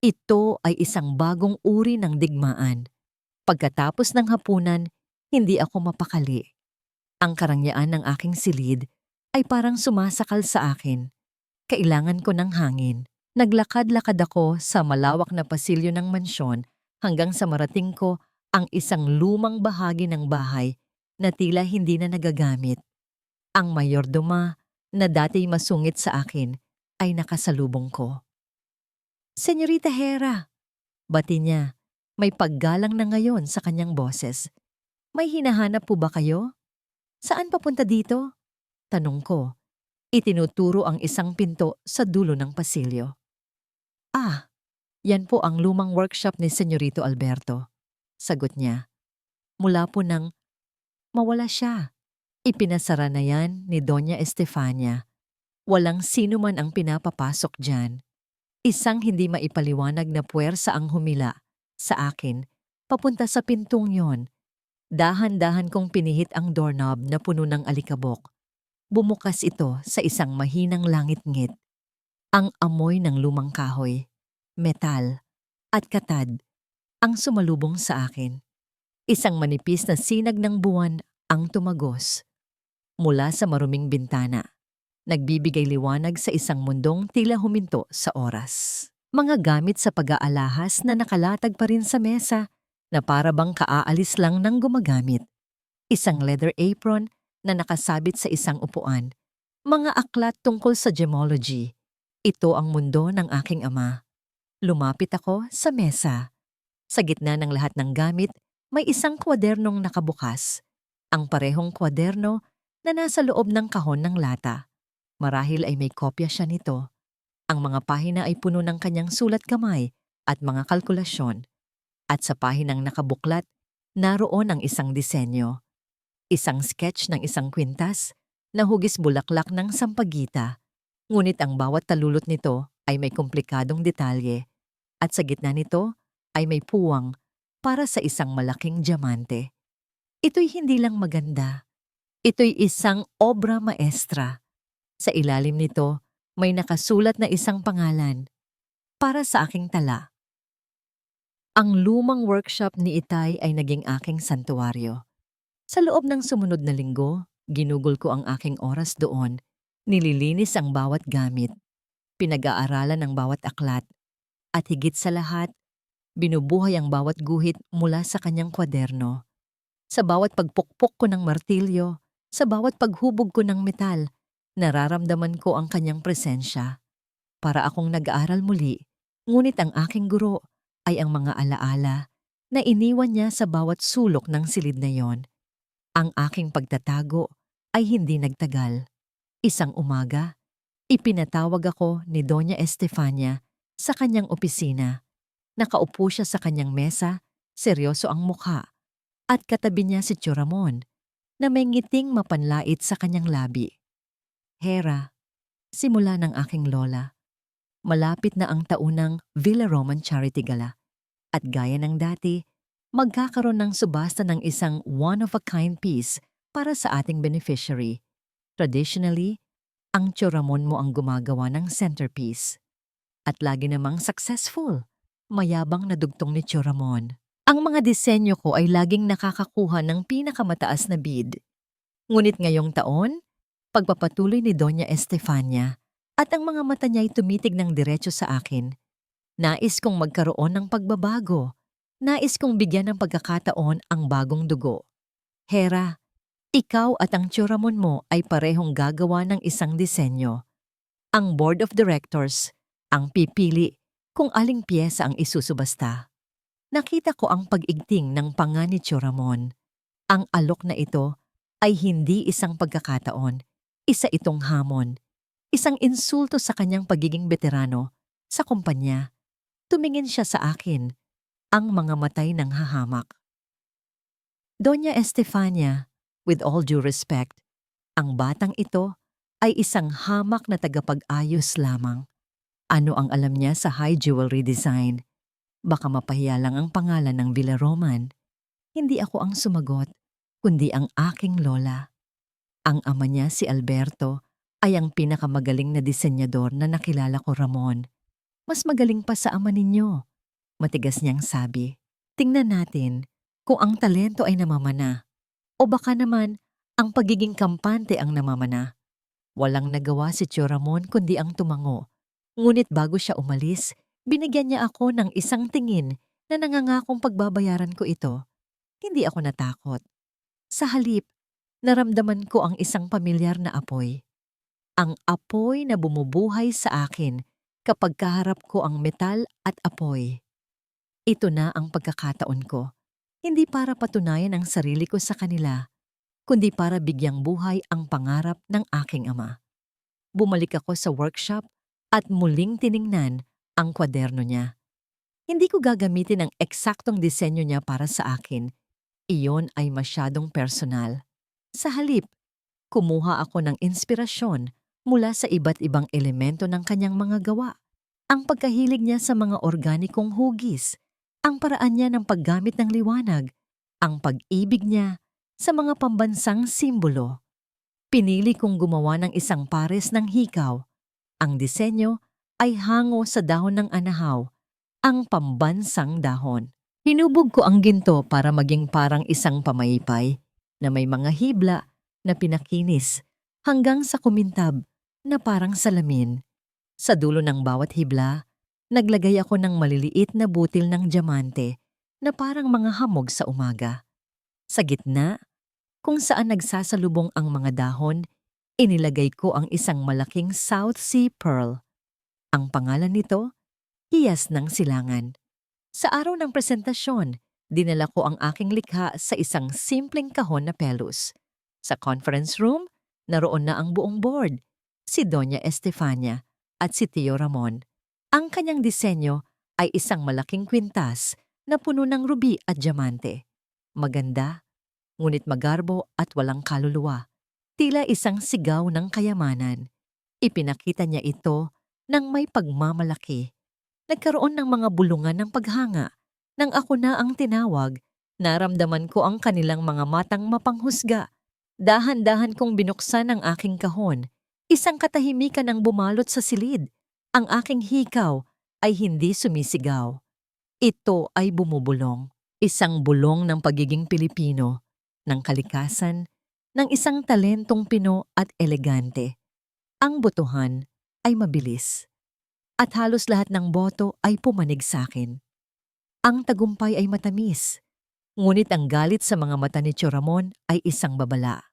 Ito ay isang bagong uri ng digmaan. Pagkatapos ng hapunan, hindi ako mapakali. Ang karangyaan ng aking silid ay parang sumasakal sa akin. Kailangan ko ng hangin. Naglakad-lakad ako sa malawak na pasilyo ng mansyon hanggang sa marating ko ang isang lumang bahagi ng bahay na tila hindi na nagagamit. Ang mayordoma na dati masungit sa akin ay nakasalubong ko. Senyorita Hera, bati niya, may paggalang na ngayon sa kanyang boses. May hinahanap po ba kayo? Saan papunta dito? Tanong ko. Itinuturo ang isang pinto sa dulo ng pasilyo. Ah, yan po ang lumang workshop ni Senyorito Alberto. Sagot niya. Mula po nang mawala siya. Ipinasara na yan ni Doña Estefania. Walang sino man ang pinapapasok dyan. Isang hindi maipaliwanag na puwersa ang humila sa akin papunta sa pintong yon. Dahan-dahan kong pinihit ang doorknob na puno ng alikabok. Bumukas ito sa isang mahinang langit-ngit. Ang amoy ng lumang kahoy, metal, at katad ang sumalubong sa akin. Isang manipis na sinag ng buwan ang tumagos mula sa maruming bintana. Nagbibigay liwanag sa isang mundong tila huminto sa oras. Mga gamit sa pag-aalahas na nakalatag pa rin sa mesa na para bang kaaalis lang ng gumagamit. Isang leather apron na nakasabit sa isang upuan. Mga aklat tungkol sa gemology. Ito ang mundo ng aking ama. Lumapit ako sa mesa. Sa gitna ng lahat ng gamit, may isang kwadernong nakabukas. Ang parehong kwaderno na nasa loob ng kahon ng lata. Marahil ay may kopya siya nito. Ang mga pahina ay puno ng kanyang sulat kamay at mga kalkulasyon. At sa pahinang nakabuklat, naroon ang isang disenyo. Isang sketch ng isang kwintas na hugis bulaklak ng sampagita. Ngunit ang bawat talulot nito ay may komplikadong detalye. At sa gitna nito ay may puwang para sa isang malaking diamante. Ito'y hindi lang maganda. Ito'y isang obra maestra. Sa ilalim nito, may nakasulat na isang pangalan, para sa aking tala. Ang lumang workshop ni Itay ay naging aking santuwaryo. Sa loob ng sumunod na linggo, ginugol ko ang aking oras doon, nililinis ang bawat gamit, pinag-aaralan ang bawat aklat, at higit sa lahat, binubuhay ang bawat guhit mula sa kanyang kwaderno. Sa bawat pagpukpok ko ng martilyo, sa bawat paghubog ko ng metal, nararamdaman ko ang kanyang presensya. Para akong nag-aaral muli, ngunit ang aking guro ay ang mga alaala na iniwan niya sa bawat sulok ng silid na yon. Ang aking pagtatago ay hindi nagtagal. Isang umaga, Ipinatawag ako ni Doña Estefania sa kanyang opisina. Nakaupo siya sa kanyang mesa, seryoso ang mukha, at katabi niya si Tio Ramon na may ngiting mapanlait sa kanyang labi. Hera, simula ng aking lola. Malapit na ang taunang Villa Roman Charity Gala at gaya ng dati, magkakaroon ng subasta ng isang one-of-a-kind piece para sa ating beneficiary. Traditionally, ang Tio Ramon mo ang gumagawa ng centerpiece. At lagi namang successful. Mayabang na dugtong ni Tio Ramon. Ang mga disenyo ko ay laging nakakakuha ng pinakamataas na bid. Ngunit ngayong taon, pagpapatuloy ni Doña Estefania at ang mga mata niya ay tumitig ng diretso sa akin. Nais kong magkaroon ng pagbabago. Nais kong bigyan ng pagkakataon ang bagong dugo. Hera, ikaw at ang Tio Ramon mo ay parehong gagawa ng isang disenyo. Ang Board of Directors ang pipili kung aling piyesa ang isusubasta. Nakita ko ang pag-igting ng panga ni Tio Ramon. Ang alok na ito ay hindi isang pagkakataon. Isa itong hamon. Isang insulto sa kanyang pagiging veterano sa kumpanya. Tumingin siya sa akin, ang mga matay ng hahamak. Doña Estefania, with all due respect, ang batang ito ay isang hamak na tagapag-ayos lamang. Ano ang alam niya sa high jewelry design? Baka mapahiya lang ang pangalan ng Villa Roman. Hindi ako ang sumagot, kundi ang aking lola. Ang ama niya si Alberto ay ang pinakamagaling na disenyador na nakilala ko, Ramon. Mas magaling pa sa ama ninyo. Matigas niyang sabi. Tingnan natin kung ang talento ay namamana. O baka naman ang pagiging kampante ang namamana. Walang nagawa si Tio Ramon kundi ang tumango. Ngunit bago siya umalis, binigyan niya ako ng isang tingin na nangangakong pagbabayaran ko ito. Hindi ako natakot. Sa halip, naramdaman ko ang isang pamilyar na apoy. Ang apoy na bumubuhay sa akin kapag kaharap ko ang metal at apoy. Ito na ang pagkakataon ko. Hindi para patunayan ang sarili ko sa kanila, kundi para bigyang buhay ang pangarap ng aking ama. Bumalik ako sa workshop at muling tiningnan ang kwaderno niya. Hindi ko gagamitin ang eksaktong disenyo niya para sa akin. Iyon ay masyadong personal. Sa halip, kumuha ako ng inspirasyon mula sa iba't ibang elemento ng kanyang mga gawa. Ang pagkahilig niya sa mga organikong hugis, ang paraan niya ng paggamit ng liwanag, ang pag-ibig niya sa mga pambansang simbolo. Pinili kong gumawa ng isang pares ng hikaw. Ang disenyo ay hango sa dahon ng anahaw, ang pambansang dahon. Hinubog ko ang ginto para maging parang isang pamaypay na may mga hibla na pinakinis hanggang sa kumintab na parang salamin. Sa dulo ng bawat hibla, naglagay ako ng maliliit na butil ng diamante na parang mga hamog sa umaga. Sa gitna, kung saan nagsasalubong ang mga dahon, inilagay ko ang isang malaking South Sea Pearl. Ang pangalan nito, Hiyas ng Silangan. Sa araw ng presentasyon, dinala ko ang aking likha sa isang simpleng kahon na pelus. Sa conference room, naroon na ang buong board, si Doña Estefania at si Tio Ramon. Ang kanyang disenyo ay isang malaking kwintas na puno ng ruby at diamante. Maganda, ngunit magarbo at walang kaluluwa. Tila isang sigaw ng kayamanan. Ipinakita niya ito ng may pagmamalaki. Nagkaroon ng mga bulungan ng paghanga. Nang ako na ang tinawag, naramdaman ko ang kanilang mga matang mapanghusga. Dahan-dahan kong binuksan ang aking kahon. Isang katahimikan ang bumalot sa silid. Ang aking hikaw ay hindi sumisigaw. Ito ay bumubulong. Isang bulong ng pagiging Pilipino, ng kalikasan, ng isang talentong Pino at elegante. Ang botohan ay mabilis. At halos lahat ng boto ay pumanig sa akin. Ang tagumpay ay matamis. Ngunit ang galit sa mga mata ni Tio Ramon ay isang babala.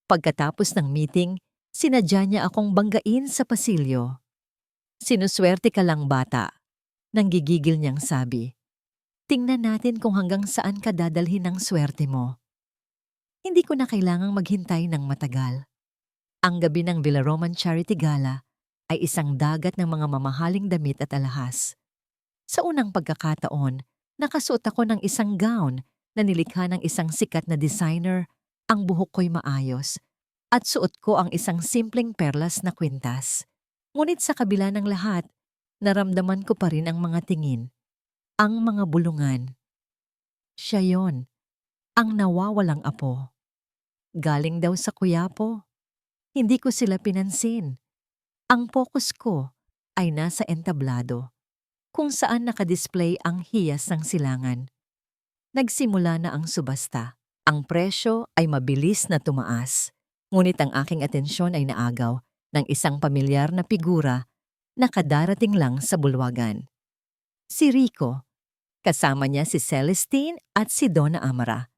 Pagkatapos ng meeting, sinadya niya akong banggain sa pasilyo. Sinuswerte ka lang, bata. Nanggigigil niyang sabi. Tingnan natin kung hanggang saan ka dadalhin ng swerte mo. Hindi ko na kailangang maghintay ng matagal. Ang gabi ng Villa Roman Charity Gala ay isang dagat ng mga mamahaling damit at alahas. Sa unang pagkakataon, nakasuot ako ng isang gown na nilikha ng isang sikat na designer, ang buhok ko'y maayos, at suot ko ang isang simpleng perlas na kwintas. Ngunit sa kabila ng lahat, naramdaman ko pa rin ang mga tingin, ang mga bulungan. Siya yon, ang nawawalang apo. Galing daw sa Quiapo. Hindi ko sila pinansin. Ang focus ko ay nasa entablado, kung saan nakadisplay ang hiyas ng silangan. Nagsimula na ang subasta. Ang presyo ay mabilis na tumaas. Ngunit ang aking atensyon ay naagaw ng isang pamilyar na figura na kadarating lang sa bulwagan. Si Rico. Kasama niya si Celestine at si Donna Amara.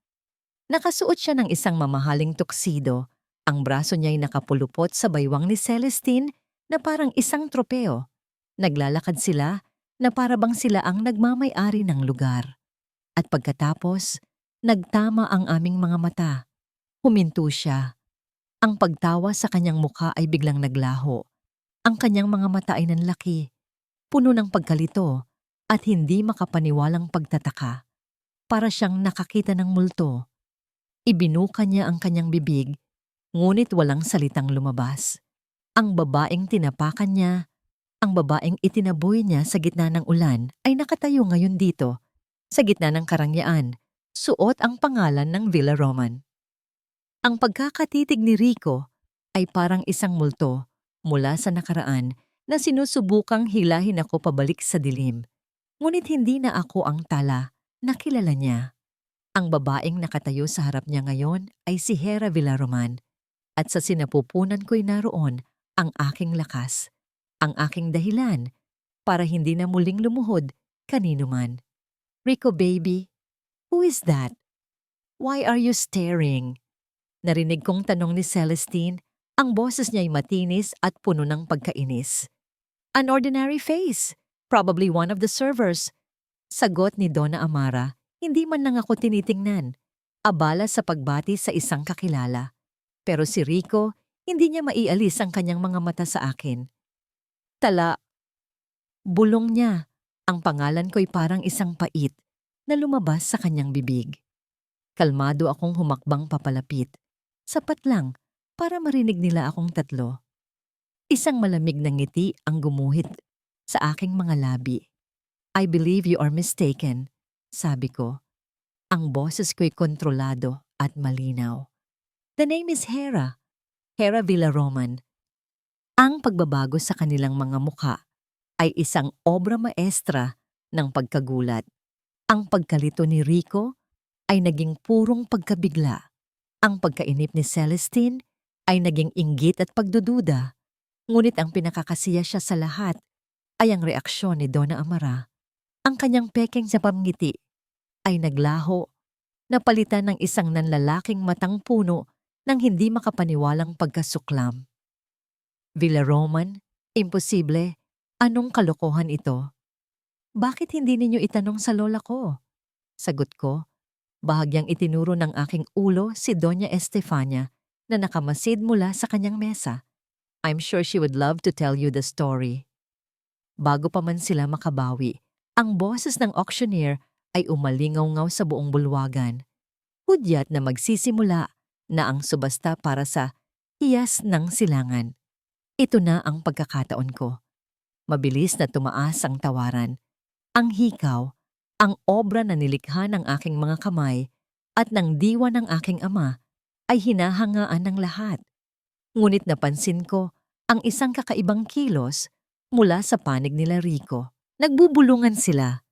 Nakasuot siya ng isang mamahaling tuksido. Ang braso niya ay nakapulupot sa baywang ni Celestine na parang isang tropeo. Naglalakad sila na para bang sila ang nagmamay-ari ng lugar. At pagkatapos, nagtama ang aming mga mata. Huminto siya. Ang pagtawa sa kanyang mukha ay biglang naglaho. Ang kanyang mga mata ay nanlaki, puno ng pagkalito at hindi makapaniwalang pagtataka. Para siyang nakakita ng multo. Ibinuka niya ang kanyang bibig, ngunit walang salitang lumabas. Ang babaeng tinapakan niya, ang babaeng itinaboy niya sa gitna ng ulan ay nakatayo ngayon dito, sa gitna ng karangyaan, suot ang pangalan ng Villa Roman. Ang pagkakatitig ni Rico ay parang isang multo mula sa nakaraan na sinusubukang hilahin ako pabalik sa dilim. Ngunit hindi na ako ang tala na kilala niya. Ang babaeng nakatayo sa harap niya ngayon ay si Hera Villaroman, at sa sinapupunan ko'y naroon ang aking lakas, ang aking dahilan para hindi na muling lumuhod kanino man. Rico baby, who is that? Why are you staring? Narinig kong tanong ni Celestine, ang boses niya'y matinis at puno ng pagkainis. An ordinary face, probably one of the servers. Sagot ni Donna Amara, hindi man lang ako tinitingnan. Abala sa pagbati sa isang kakilala. Pero si Rico, hindi niya maialis ang kanyang mga mata sa akin. Tala, bulong niya. Ang pangalan ko'y parang isang pait na lumabas sa kanyang bibig. Kalmado akong humakbang papalapit. Sapat lang para marinig nila akong tatlo. Isang malamig na ngiti ang gumuhit sa aking mga labi. I believe you are mistaken, sabi ko. Ang boses ko'y kontrolado at malinaw. The name is Hera, Hera Villaroman. Ang pagbabago sa kanilang mga mukha ay isang obra maestra ng pagkagulat. Ang pagkalito ni Rico ay naging purong pagkabigla. Ang pagkainip ni Celestine ay naging inggit at pagdududa. Ngunit ang pinakakasiya siya sa lahat ay ang reaksyon ni Donna Amara. Ang kanyang pekeng sa pamngiti ay naglaho, napalitan ng isang nanlalaking matang puno ng hindi makapaniwalang pagkasuklam. Villaroman, imposible, anong kalokohan ito? Bakit hindi ninyo itanong sa lola ko? Sagot ko, bahagyang itinuro ng aking ulo si Doña Estefania na nakamasid mula sa kanyang mesa. I'm sure she would love to tell you the story. Bago pa man sila makabawi, ang boses ng auctioneer ay umalingaw-ngaw sa buong bulwagan. Hudyat na magsisimula na ang subasta para sa hiyas ng silangan. Ito na ang pagkakataon ko. Mabilis na tumaas ang tawaran. Ang hikaw, ang obra na nilikha ng aking mga kamay at ng diwa ng aking ama ay hinahangaan ng lahat. Ngunit napansin ko ang isang kakaibang kilos mula sa panig nila Rico. Nagbubulungan sila.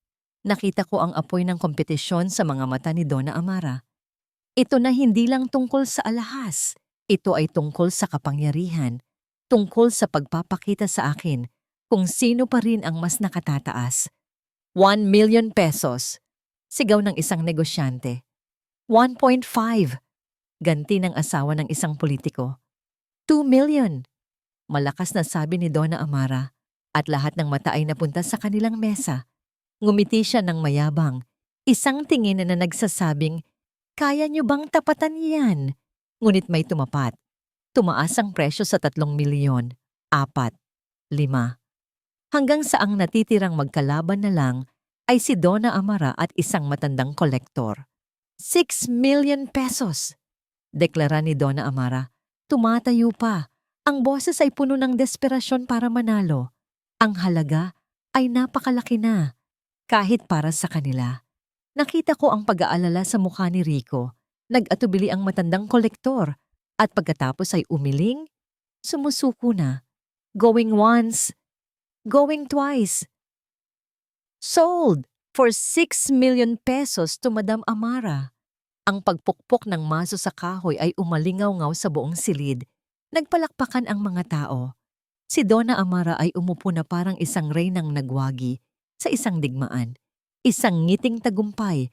Nakita ko ang apoy ng kompetisyon sa mga mata ni Donna Amara. Ito na hindi lang tungkol sa alahas. Ito ay tungkol sa kapangyarihan. Tungkol sa pagpapakita sa akin kung sino pa rin ang mas nakatataas. 1 million pesos. Sigaw ng isang negosyante. 1.5. Ganti ng asawa ng isang politiko. 2 million. Malakas na sabi ni Donna Amara at lahat ng mata ay napunta sa kanilang mesa. Ngumiti siya ng mayabang. Isang tingin na nagsasabing, kaya niyo bang tapatan yan? Ngunit may tumapat. Tumaas ang presyo sa 3 milyon. 4. 5. Hanggang sa ang natitirang magkalaban na lang ay si Donna Amara at isang matandang kolektor. 6 million pesos! Deklara ni Donna Amara. Tumatayo pa. Ang boses ay puno ng desperasyon para manalo. Ang halaga ay napakalaki na, kahit para sa kanila. Nakita ko ang pag-aalala sa mukha ni Rico. Nag-atubili ang matandang kolektor at pagkatapos ay umiling, sumusuko na. Going once, going twice. Sold for 6 million pesos to Madam Amara. Ang pagpukpok ng maso sa kahoy ay umalingaw-ngaw sa buong silid. Nagpalakpakan ang mga tao. Si Donna Amara ay umupo na parang isang reynang nagwagi sa isang digmaan. Isang ngiting tagumpay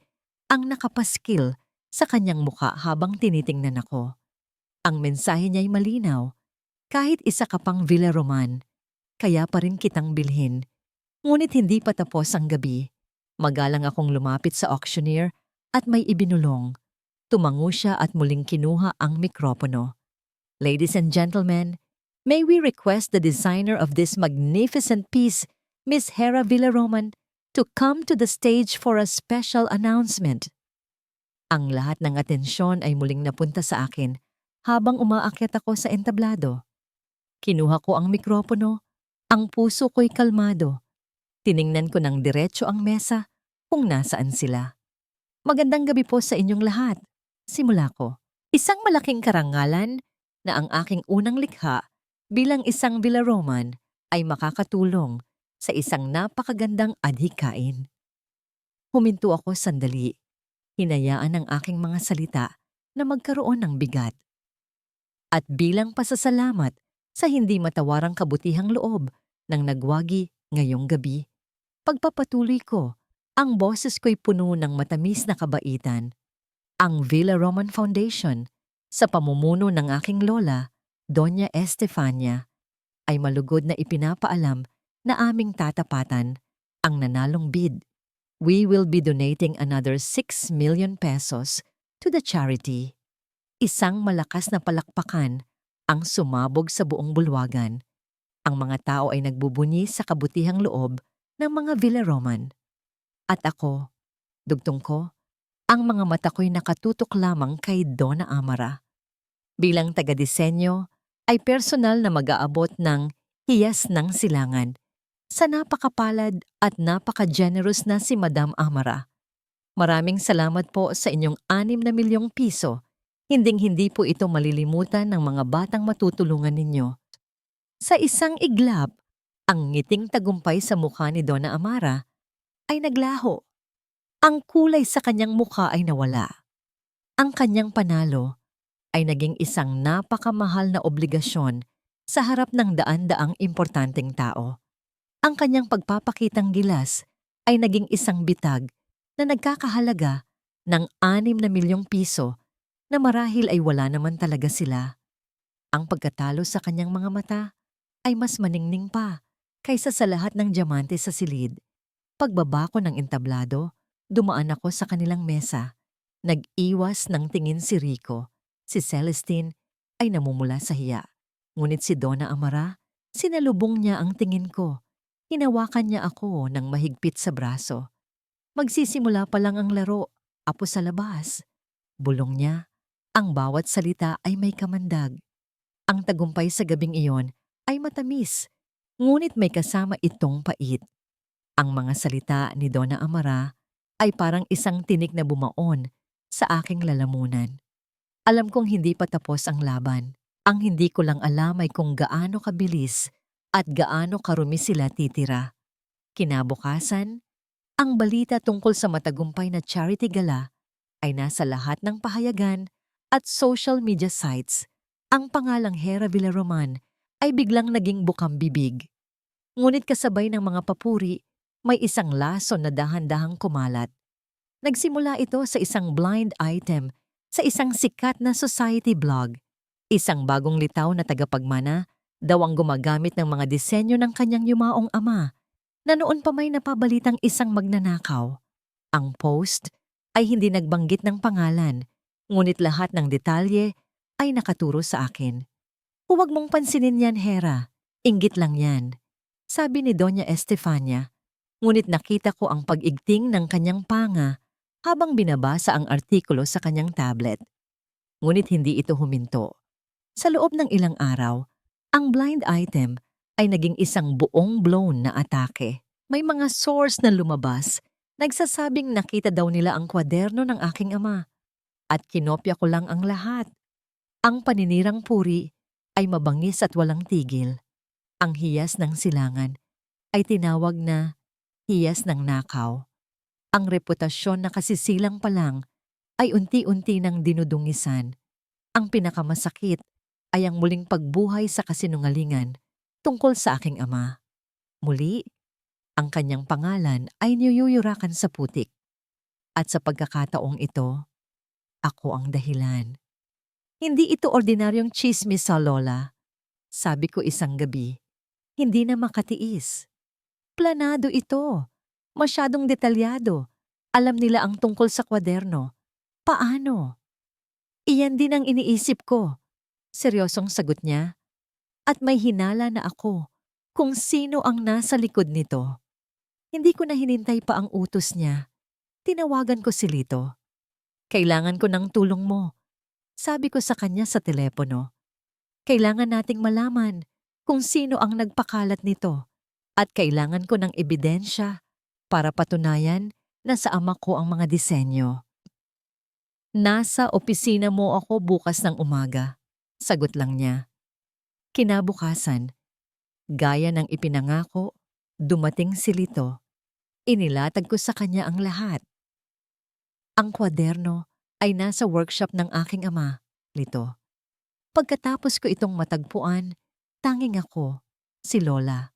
ang nakapaskil sa kanyang mukha habang tinitingnan ako. Ang mensahe niya'y malinaw. Kahit isa ka pang Villaroman, kaya pa rin kitang bilhin. Ngunit hindi pa tapos ang gabi. Magalang akong lumapit sa auctioneer at may ibinulong. Tumango siya at muling kinuha ang mikropono. Ladies and gentlemen, may we request the designer of this magnificent piece, Miss Hera Villaroman, to come to the stage for a special announcement. Ang lahat ng atensyon ay muling napunta sa akin habang umaakyat ako sa entablado. Kinuha ko ang mikropono, ang puso ko'y kalmado. Tiningnan ko ng diretso ang mesa kung nasaan sila. Magandang gabi po sa inyong lahat. Simula ko. Isang malaking karangalan na ang aking unang likha bilang isang Villaroman ay makakatulong sa isang napakagandang adhikain. Huminto ako sandali. Hinayaan ang aking mga salita na magkaroon ng bigat. At bilang pasasalamat sa hindi matawarang kabutihang loob ng nagwagi ngayong gabi, pagpapatuloy ko, ang boses ko'y puno ng matamis na kabaitan. Ang Villaroman Foundation, sa pamumuno ng aking lola, Doña Estefania, ay malugod na ipinapaalam na aming tatapatan ang nanalong bid. We will be donating another 6 million pesos to the charity. Isang malakas na palakpakan ang sumabog sa buong bulwagan. Ang mga tao ay nagbubunyi sa kabutihang loob ng mga Villaroman. At ako, dugtong ko, ang mga mata ko'y nakatutok lamang kay Donna Amara. Bilang taga-disenyo, ay personal na mag-aabot ng hiyas ng silangan sa napakapalad at napaka-generous na si Madam Amara. Maraming salamat po sa inyong 6 milyong piso. Hinding-hindi po ito malilimutan ng mga batang matutulungan ninyo. Sa isang iglap, ang ngiting tagumpay sa mukha ni Donna Amara ay naglaho. Ang kulay sa kanyang mukha ay nawala. Ang kanyang panalo ay naging isang napakamahal na obligasyon sa harap ng daan-daang importanteng tao. Ang kanyang pagpapakitang gilas ay naging isang bitag na nagkakahalaga ng 6 milyong piso na marahil ay wala naman talaga sila. Ang pagkatalo sa kanyang mga mata ay mas maningning pa kaysa sa lahat ng diamante sa silid. Pagbaba ko ng entablado, dumaan ako sa kanilang mesa. Nag-iwas ng tingin si Rico. Si Celestine ay namumula sa hiya. Ngunit si Donna Amara, sinalubong niya ang tingin ko. Hinawakan niya ako ng mahigpit sa braso. Magsisimula pa lang ang laro, apo sa labas. Bulong niya, ang bawat salita ay may kamandag. Ang tagumpay sa gabing iyon ay matamis, ngunit may kasama itong pait. Ang mga salita ni Donna Amara ay parang isang tinik na bumaon sa aking lalamunan. Alam kong hindi pa tapos ang laban. Ang hindi ko lang alam ay kung gaano kabilis at gaano karumi sila titira. Kinabukasan, ang balita tungkol sa matagumpay na charity gala ay nasa lahat ng pahayagan at social media sites. Ang pangalang Hera Villaroman ay biglang naging bukang bibig. Ngunit kasabay ng mga papuri, may isang lason na dahan-dahang kumalat. Nagsimula ito sa isang blind item sa isang sikat na society blog. Isang bagong litaw na tagapagmana daw ang gumagamit ng mga disenyo ng kanyang yumaong ama na noon pa may napabalitang isang magnanakaw. Ang post ay hindi nagbanggit ng pangalan, ngunit lahat ng detalye ay nakaturo sa akin. Huwag mong pansinin yan, Hera. Inggit lang yan. Sabi ni Doña Estefania, ngunit nakita ko ang pag-igting ng kanyang panga habang binabasa ang artikulo sa kanyang tablet. Ngunit hindi ito huminto. Sa loob ng ilang araw, ang blind item ay naging isang buong blown na atake. May mga source na lumabas, nagsasabing nakita daw nila ang kwaderno ng aking ama at kinopya ko lang ang lahat. Ang paninirang puri ay mabangis at walang tigil. Ang hiyas ng silangan ay tinawag na hiyas ng nakaw. Ang reputasyon na kasisilang pa lang ay unti-unti nang dinudungisan. Ang pinakamasakit ay ang muling pagbuhay sa kasinungalingan tungkol sa aking ama. Muli, ang kanyang pangalan ay niyuyurakan sa putik. At sa pagkakataong ito, ako ang dahilan. Hindi ito ordinaryong chismis sa lola. Sabi ko isang gabi, hindi na makatiis. Planado ito. Masyadong detalyado. Alam nila ang tungkol sa kwaderno. Paano? Iyan din ang iniisip ko. Seryosong sagot niya. At may hinala na ako kung sino ang nasa likod nito. Hindi ko na hinintay pa ang utos niya. Tinawagan ko si Lito. Kailangan ko ng tulong mo. Sabi ko sa kanya sa telepono. Kailangan nating malaman kung sino ang nagpakalat nito at kailangan ko ng ebidensya para patunayan na sa ama ko ang mga disenyo. Nasa opisina mo ako bukas ng umaga. Sagot lang niya. Kinabukasan, gaya ng ipinangako, dumating si Lito. Inilatag ko sa kanya ang lahat. Ang kwaderno ay nasa workshop ng aking ama, Lito. Pagkatapos ko itong matagpuan, tanging ako, si Lola,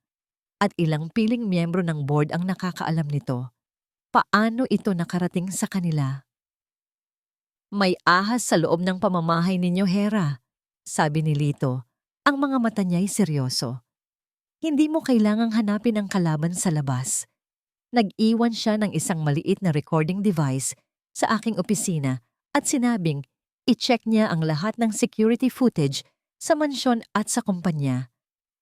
at ilang piling miyembro ng board ang nakakaalam nito. Paano ito nakarating sa kanila? May ahas sa loob ng pamamahay ninyo, Hera, sabi ni Lito. Ang mga mata niya'y seryoso. Hindi mo kailangang hanapin ang kalaban sa labas. Nag-iwan siya ng isang maliit na recording device sa aking opisina at sinabing i-check niya ang lahat ng security footage sa mansyon at sa kumpanya.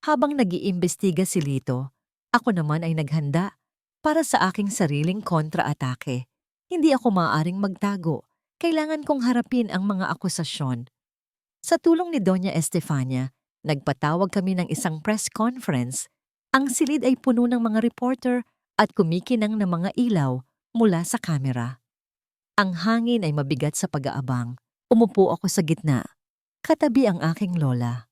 Habang nag-iimbestiga si Lito, ako naman ay naghanda para sa aking sariling kontra-atake. Hindi ako maaaring magtago. Kailangan kong harapin ang mga akusasyon. Sa tulong ni Doña Estefania, nagpatawag kami ng isang press conference. Ang silid ay puno ng mga reporter at kumikinang ng mga ilaw mula sa kamera. Ang hangin ay mabigat sa pag-aabang. Umupo ako sa gitna. Katabi ang aking lola.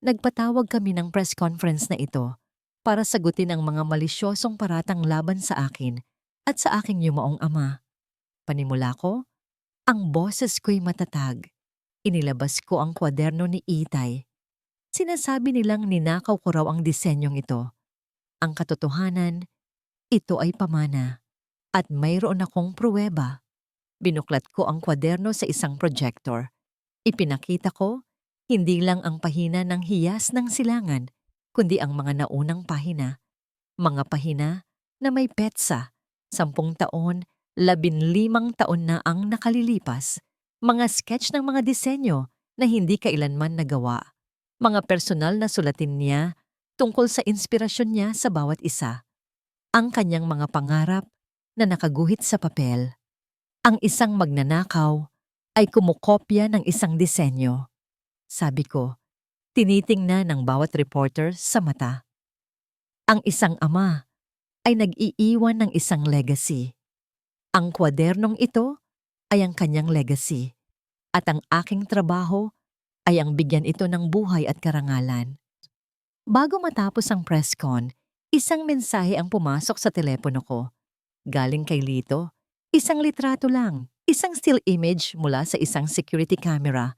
Nagpatawag kami ng press conference na ito para sagutin ang mga malisyosong paratang laban sa akin at sa aking yumaong ama. Panimula ko, ang boses ko'y matatag. Inilabas ko ang kwaderno ni Itay. Sinasabi nilang ninakaw ko raw ang disenyong ito. Ang katotohanan, ito ay pamana. At mayroon akong pruweba. Binuklat ko ang kwaderno sa isang projector. Ipinakita ko, hindi lang ang pahina ng hiyas ng silangan, kundi ang mga naunang pahina. Mga pahina na may petsa, 10 taon, 15 taon na ang nakalilipas. Mga sketch ng mga disenyo na hindi kailanman nagawa. Mga personal na sulatin niya tungkol sa inspirasyon niya sa bawat isa. Ang kanyang mga pangarap na nakaguhit sa papel. Ang isang magnanakaw ay kumukopya ng isang disenyo. Sabi ko, tinitingnan ng bawat reporter sa mata. Ang isang ama ay nag-iiwan ng isang legacy. Ang kwadernong ito ay ang kanyang legacy at ang aking trabaho ay ang bigyan ito ng buhay at karangalan. Bago matapos ang press con, isang mensahe ang pumasok sa telepono ko. Galing kay Lito, isang litrato lang, isang still image mula sa isang security camera.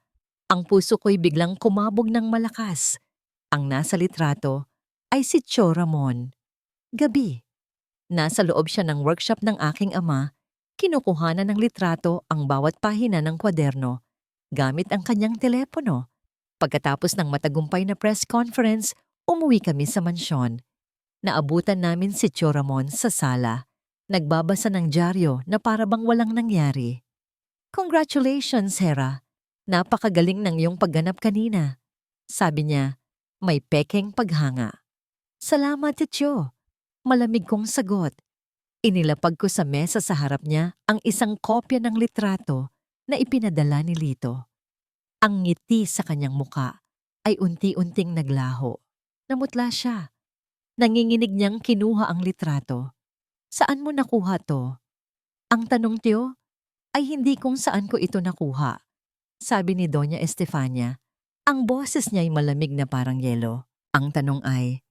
Ang puso ko'y biglang kumabog ng malakas. Ang nasa litrato ay si Tio Ramon. Gabi. Nasa loob siya ng workshop ng aking ama, kinukuhanan ng litrato ang bawat pahina ng kwaderno gamit ang kanyang telepono. Pagkatapos ng matagumpay na press conference, umuwi kami sa mansyon. Naabutan namin si Tio Ramon sa sala. Nagbabasa ng dyaryo na para bang walang nangyari. Congratulations, Hera. Napakagaling ng iyong pagganap kanina. Sabi niya, may pekeng paghanga. Salamat, tityo. Malamig kong sagot. Inilapag ko sa mesa sa harap niya ang isang kopya ng litrato na ipinadala ni Lito. Ang ngiti sa kanyang muka ay unti-unting naglaho. Namutla siya. Nanginginig niyang kinuha ang litrato. Saan mo nakuha to? Ang tanong, tiyo, ay hindi kung saan ko ito nakuha. Sabi ni Doña Estefania. Ang boses niya ay malamig na parang yelo. Ang tanong ay,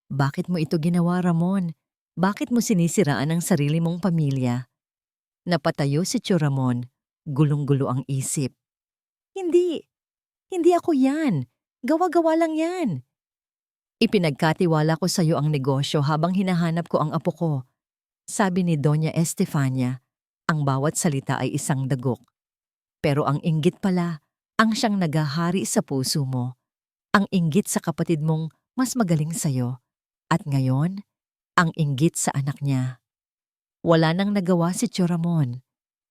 bakit mo ito ginawa, Ramon? Bakit mo sinisiraan ang sarili mong pamilya? Napatayo si Tio Ramon. Gulong-gulo ang isip. Hindi. Hindi ako yan. Gawa-gawa lang yan. Ipinagkatiwala ko sa iyo ang negosyo habang hinahanap ko ang apo ko. Sabi ni Doña Estefania, ang bawat salita ay isang dagok. Pero ang inggit pala, ang siyang nagahari sa puso mo. Ang inggit sa kapatid mong mas magaling sa'yo. At ngayon, ang inggit sa anak niya. Wala nang nagawa si Tio Ramon.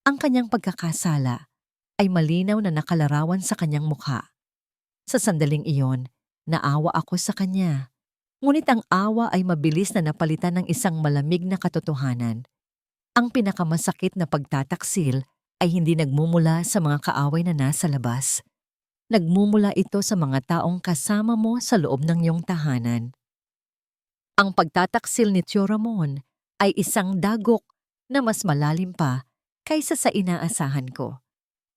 Ang kanyang pagkakasala ay malinaw na nakalarawan sa kanyang mukha. Sa sandaling iyon, naawa ako sa kanya. Ngunit ang awa ay mabilis na napalitan ng isang malamig na katotohanan. Ang pinakamasakit na pagtataksil ay hindi nagmumula sa mga kaaway na nasa labas. Nagmumula ito sa mga taong kasama mo sa loob ng iyong tahanan. Ang pagtataksil ni Tio Ramon ay isang dagok na mas malalim pa kaysa sa inaasahan ko.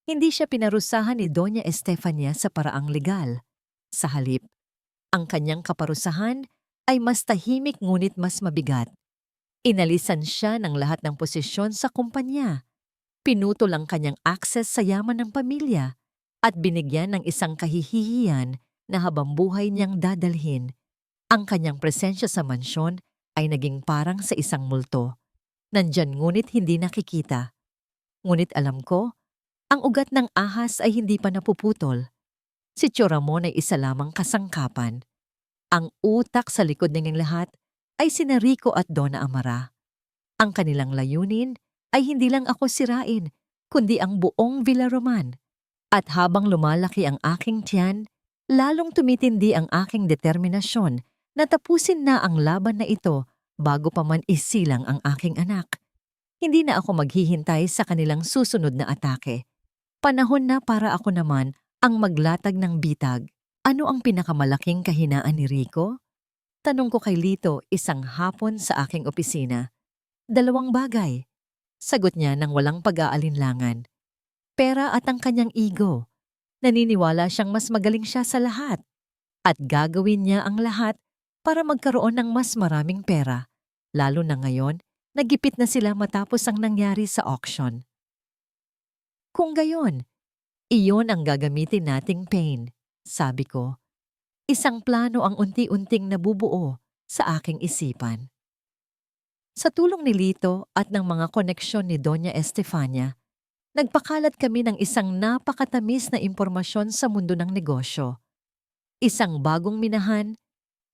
Hindi siya pinarusahan ni Doña Estefania sa paraang legal. Sa halip, ang kanyang kaparusahan ay mas tahimik ngunit mas mabigat. Inalisan siya ng lahat ng posisyon sa kumpanya. Pinutol ang kanyang access sa yaman ng pamilya at binigyan ng isang kahihiyan na habang buhay niyang dadalhin. Ang kanyang presensya sa mansyon ay naging parang sa isang multo. Nandyan ngunit hindi nakikita. Ngunit alam ko, ang ugat ng ahas ay hindi pa napuputol. Si Tio Ramon ay isa lamang kasangkapan. Ang utak sa likod ng lahat ay sina Rico at Donna Amara. Ang kanilang layunin ay hindi lang ako sirain, kundi ang buong Villaroman. At habang lumalaki ang aking tiyan, lalong tumitindi ang aking determinasyon na tapusin na ang laban na ito bago pa man isilang ang aking anak. Hindi na ako maghihintay sa kanilang susunod na atake. Panahon na para ako naman ang maglatag ng bitag. Ano ang pinakamalaking kahinaan ni Rico? Tanong ko kay Lito isang hapon sa aking opisina. 2 bagay. Sagot niya nang walang pag-aalinlangan. Pera at ang kanyang ego. Naniniwala siyang mas magaling siya sa lahat. At gagawin niya ang lahat para magkaroon ng mas maraming pera. Lalo na ngayon, nagipit na sila matapos ang nangyari sa auction. Kung gayon, iyon ang gagamitin nating pain, sabi ko. Isang plano ang unti-unting nabubuo sa aking isipan. Sa tulong ni Lito at ng mga koneksyon ni Doña Estefania, nagpakalat kami ng isang napakatamis na impormasyon sa mundo ng negosyo. Isang bagong minahan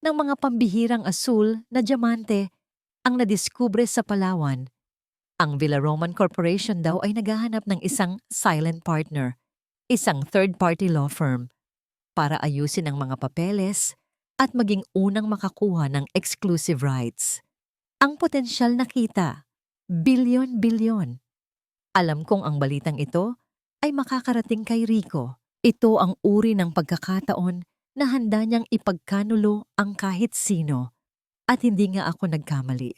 ng mga pambihirang asul na diamante ang nadiskubre sa Palawan. Ang Villaroman Corporation daw ay naghahanap ng isang silent partner, isang third-party law firm, para ayusin ang mga papeles at maging unang makakuha ng exclusive rights. Ang potensyal na kita, bilyon-bilyon. Alam kong ang balitang ito ay makakarating kay Rico. Ito ang uri ng pagkakataon na handa niyang ipagkanulo ang kahit sino. At hindi nga ako nagkamali.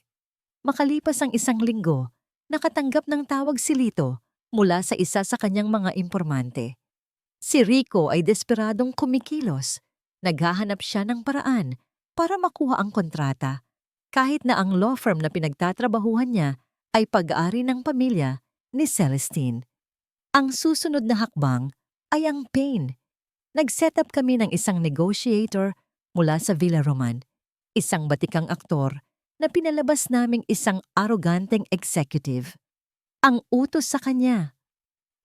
Makalipas ang 1 linggo, nakatanggap ng tawag si Lito mula sa isa sa kanyang mga impormante. Si Rico ay desperadong kumikilos. Naghahanap siya ng paraan para makuha ang kontrata, kahit na ang law firm na pinagtatrabahuhan niya ay pag-aari ng pamilya ni Celestine. Ang susunod na hakbang ay ang pain. Nag-set up kami ng isang negotiator mula sa Villaroman, isang batikang aktor na pinalabas naming isang aroganteng executive. Ang utos sa kanya,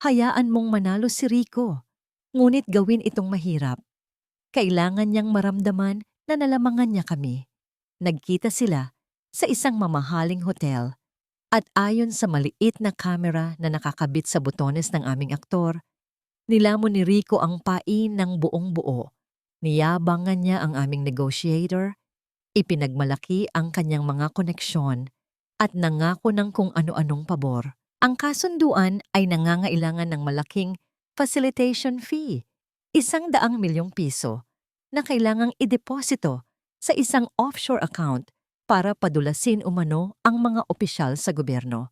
hayaan mong manalo si Rico, ngunit gawin itong mahirap. Kailangan niyang maramdaman na nalamangan niya kami. Nagkita sila sa isang mamahaling hotel at ayon sa maliit na kamera na nakakabit sa butones ng aming aktor, nilamon ni Rico ang pain ng buong buo. Niyabangan niya ang aming negotiator, Ipinagmalaki ang kanyang mga koneksyon at nangako ng kung ano-anong pabor. Ang kasunduan ay nangangailangan ng malaking facilitation fee, 100 milyong piso, na kailangang ideposito sa isang offshore account para padulasin umano ang mga opisyal sa gobyerno.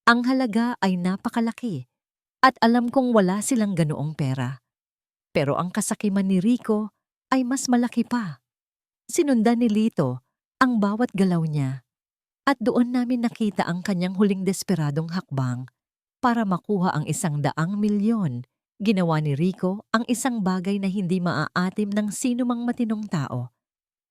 Ang halaga ay napakalaki at alam kong wala silang ganoong pera. Pero ang kasakiman ni Rico ay mas malaki pa. Sinundan ni Lito ang bawat galaw niya at doon namin nakita ang kanyang huling desperadong hakbang para makuha ang 100 milyon. Ginawa ni Rico ang isang bagay na hindi maaatim ng sinumang matinong tao.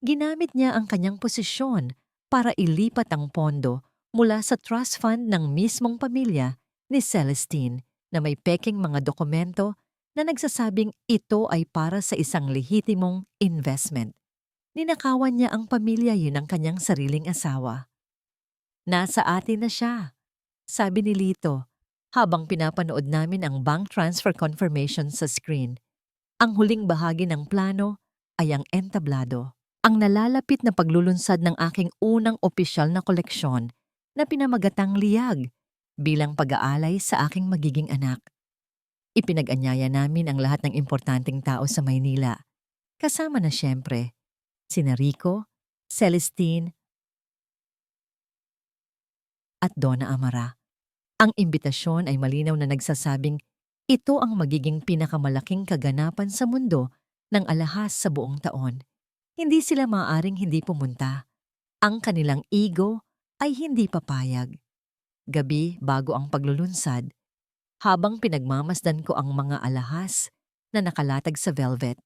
Ginamit niya ang kanyang posisyon para ilipat ang pondo mula sa trust fund ng mismong pamilya ni Celestine na may peking mga dokumento na nagsasabing ito ay para sa isang lehitimong investment. Ninakawan niya ang pamilya yun ng kanyang sariling asawa. Nasa atin na siya, sabi ni Lito habang pinapanood namin ang bank transfer confirmation sa screen. Ang huling bahagi ng plano ay ang entablado. Ang nalalapit na paglulunsad ng aking unang opisyal na koleksyon na pinamagatang Liyag bilang pag-aalay sa aking magiging anak. Ipinag-anyaya namin ang lahat ng importanteng tao sa Maynila. Kasama na siyempre sina Rico, Celestine, at Donna Amara. Ang imbitasyon ay malinaw na nagsasabing ito ang magiging pinakamalaking kaganapan sa mundo ng alahas sa buong taon. Hindi sila maaaring hindi pumunta. Ang kanilang ego ay hindi papayag. Gabi bago ang paglulunsad, habang pinagmamasdan ko ang mga alahas na nakalatag sa velvet,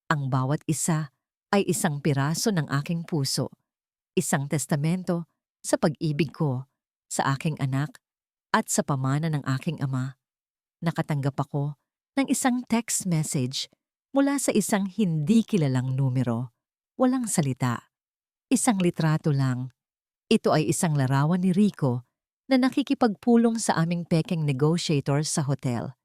ang bawat isa ay isang piraso ng aking puso, isang testamento sa pag-ibig ko sa aking anak at sa pamana ng aking ama. Nakatanggap ako ng isang text message mula sa isang hindi kilalang numero. Walang salita. Isang litrato lang. Ito ay isang larawan ni Rico na nakikipagpulong sa aming peking negotiator sa hotel.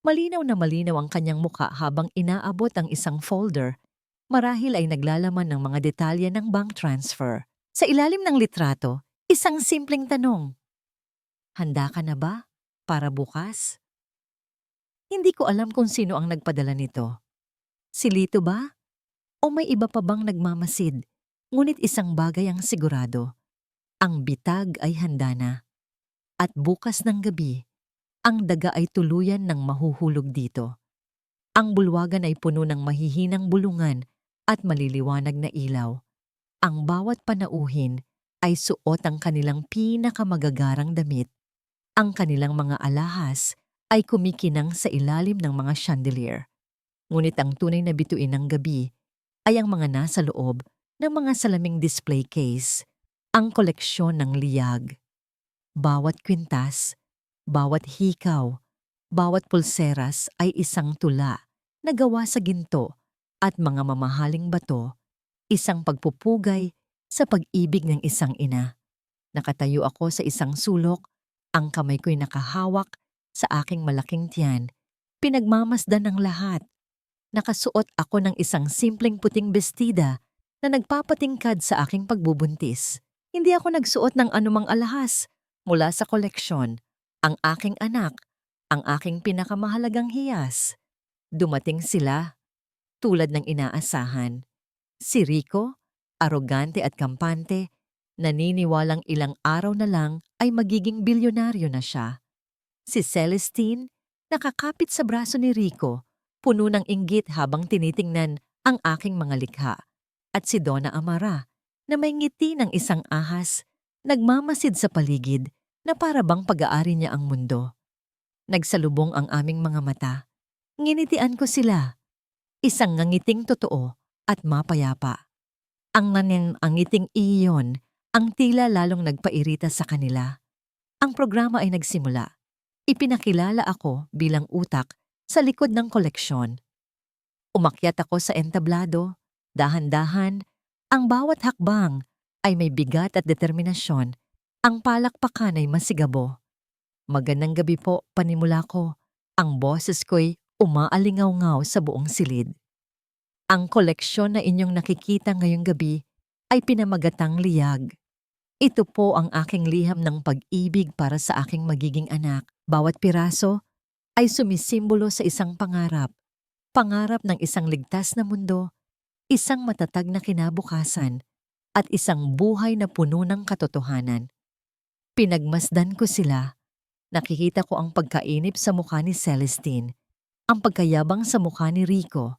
Malinaw na malinaw ang kanyang muka habang inaabot ang isang folder. Marahil ay naglalaman ng mga detalye ng bank transfer. Sa ilalim ng litrato, isang simpleng tanong. Handa ka na ba para bukas? Hindi ko alam kung sino ang nagpadala nito. Si Lito ba? O may iba pa bang nagmamasid? Ngunit isang bagay ang sigurado. Ang bitag ay handa na. At bukas ng gabi, ang daga ay tuluyan ng mahuhulog dito. Ang bulwagan ay puno ng mahihinang bulungan at maliliwanag na ilaw. Ang bawat panauhin ay suot ang kanilang pinakamagagarang damit. Ang kanilang mga alahas ay kumikinang sa ilalim ng mga chandelier. Ngunit ang tunay na bituin ng gabi ay ang mga nasa loob ng mga salaming display case, ang koleksyon ng Liyag. Bawat kwintas, bawat hikaw, bawat pulseras ay isang tula na gawa sa ginto at mga mamahaling bato, isang pagpupugay sa pag-ibig ng isang ina. Nakatayo ako sa isang sulok, ang kamay ko'y nakahawak sa aking malaking tiyan. Pinagmamasdan ng lahat. Nakasuot ako ng isang simpleng puting bestida na nagpapatingkad sa aking pagbubuntis. Hindi ako nagsuot ng anumang alahas mula sa koleksyon. Ang aking anak, ang aking pinakamahalagang hiyas. Dumating sila, tulad ng inaasahan. Si Rico, arogante at kampante, naniniwalang ilang araw na lang ay magiging bilyonaryo na siya. Si Celestine, nakakapit sa braso ni Rico, puno ng inggit habang tinitingnan ang aking mga likha. At si Donna Amara, na may ngiti ng isang ahas, nagmamasid sa paligid na para bang pag-aari niya ang mundo. Nagsalubong ang aming mga mata. Nginitian ko sila. Isang ngangiting totoo at mapayapa. Ang ngiting iyon, ang tila lalong nagpairita sa kanila. Ang programa ay nagsimula. Ipinakilala ako bilang utak sa likod ng koleksyon. Umakyat ako sa entablado, dahan-dahan, ang bawat hakbang ay may bigat at determinasyon, ang palakpakan ay masigabo. Magandang gabi po, panimula ko, ang boses ko'y umaalingaw-ngaw sa buong silid. Ang koleksyon na inyong nakikita ngayong gabi ay pinamagatang liyag. Ito po ang aking liham ng pag-ibig para sa aking magiging anak. Bawat piraso ay sumisimbolo sa isang pangarap. Pangarap ng isang ligtas na mundo, isang matatag na kinabukasan, at isang buhay na puno ng katotohanan. Pinagmasdan ko sila. Nakikita ko ang pagkainip sa mukha ni Celestine, ang pagkayabang sa mukha ni Rico.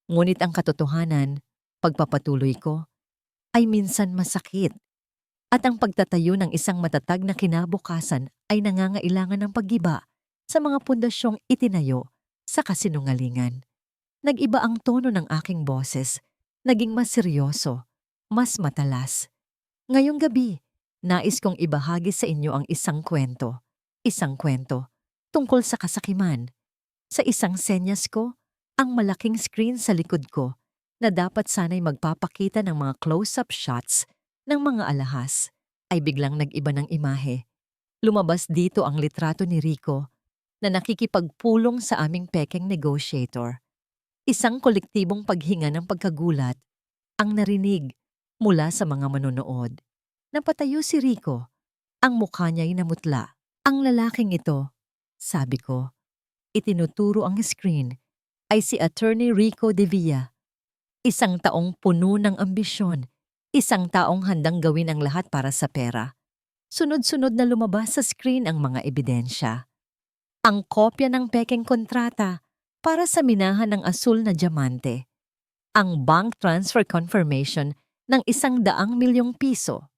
Ngunit ang katotohanan, pagpapatuloy ko, ay minsan masakit. At ang pagtatayo ng isang matatag na kinabukasan ay nangangailangan ng paggiba sa mga pundasyong itinayo sa kasinungalingan. Nag-iba ang tono ng aking boses, naging mas seryoso, mas matalas. Ngayong gabi, nais kong ibahagi sa inyo ang isang kwento. Isang kwento tungkol sa kasakiman. Sa isang senyas ko, ang malaking screen sa likod ko na dapat sana'y magpapakita ng mga close-up shots ng mga alahas ay biglang nag-iba ng imahe. Lumabas dito ang litrato ni Rico na nakikipagpulong sa aming pekeng negotiator. Isang kolektibong paghinga ng pagkagulat ang narinig mula sa mga manonood. Napatayo si Rico. Ang mukha niya'y namutla. Ang lalaking ito, sabi ko, itinuturo ang screen, ay si Attorney Rico De Villa. Isang taong puno ng ambisyon, isang taong handang gawin ang lahat para sa pera. Sunod-sunod na lumabas sa screen ang mga ebidensya. Ang kopya ng pekeng kontrata para sa minahan ng asul na diamante. Ang bank transfer confirmation ng 100 milyong piso.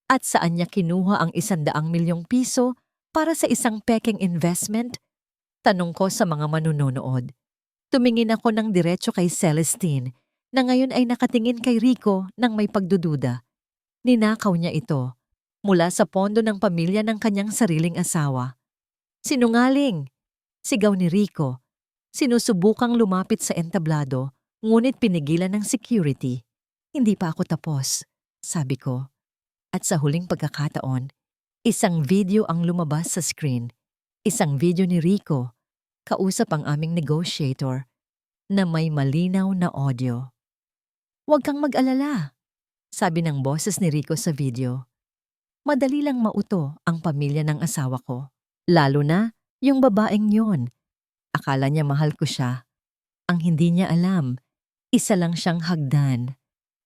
At saan niya kinuha ang 100 milyong piso para sa isang pekeng investment? Tanong ko sa mga manunood. Tumingin ako ng diretso kay Celestine na ngayon ay nakatingin kay Rico nang may pagdududa. Ninakaw niya ito mula sa pondo ng pamilya ng kanyang sariling asawa. Sinungaling! Sigaw ni Rico. Sinusubukang lumapit sa entablado, ngunit pinigilan ng security. Hindi pa ako tapos, sabi ko. At sa huling pagkakataon, isang video ang lumabas sa screen. Isang video ni Rico, kausap ang aming negotiator, na may malinaw na audio. "Huwag kang mag-alala," sabi ng boses ni Rico sa video. "Madali lang mauto ang pamilya ng asawa ko. Lalo na yung babaeng yon. Akala niya mahal ko siya. Ang hindi niya alam, isa lang siyang hagdan.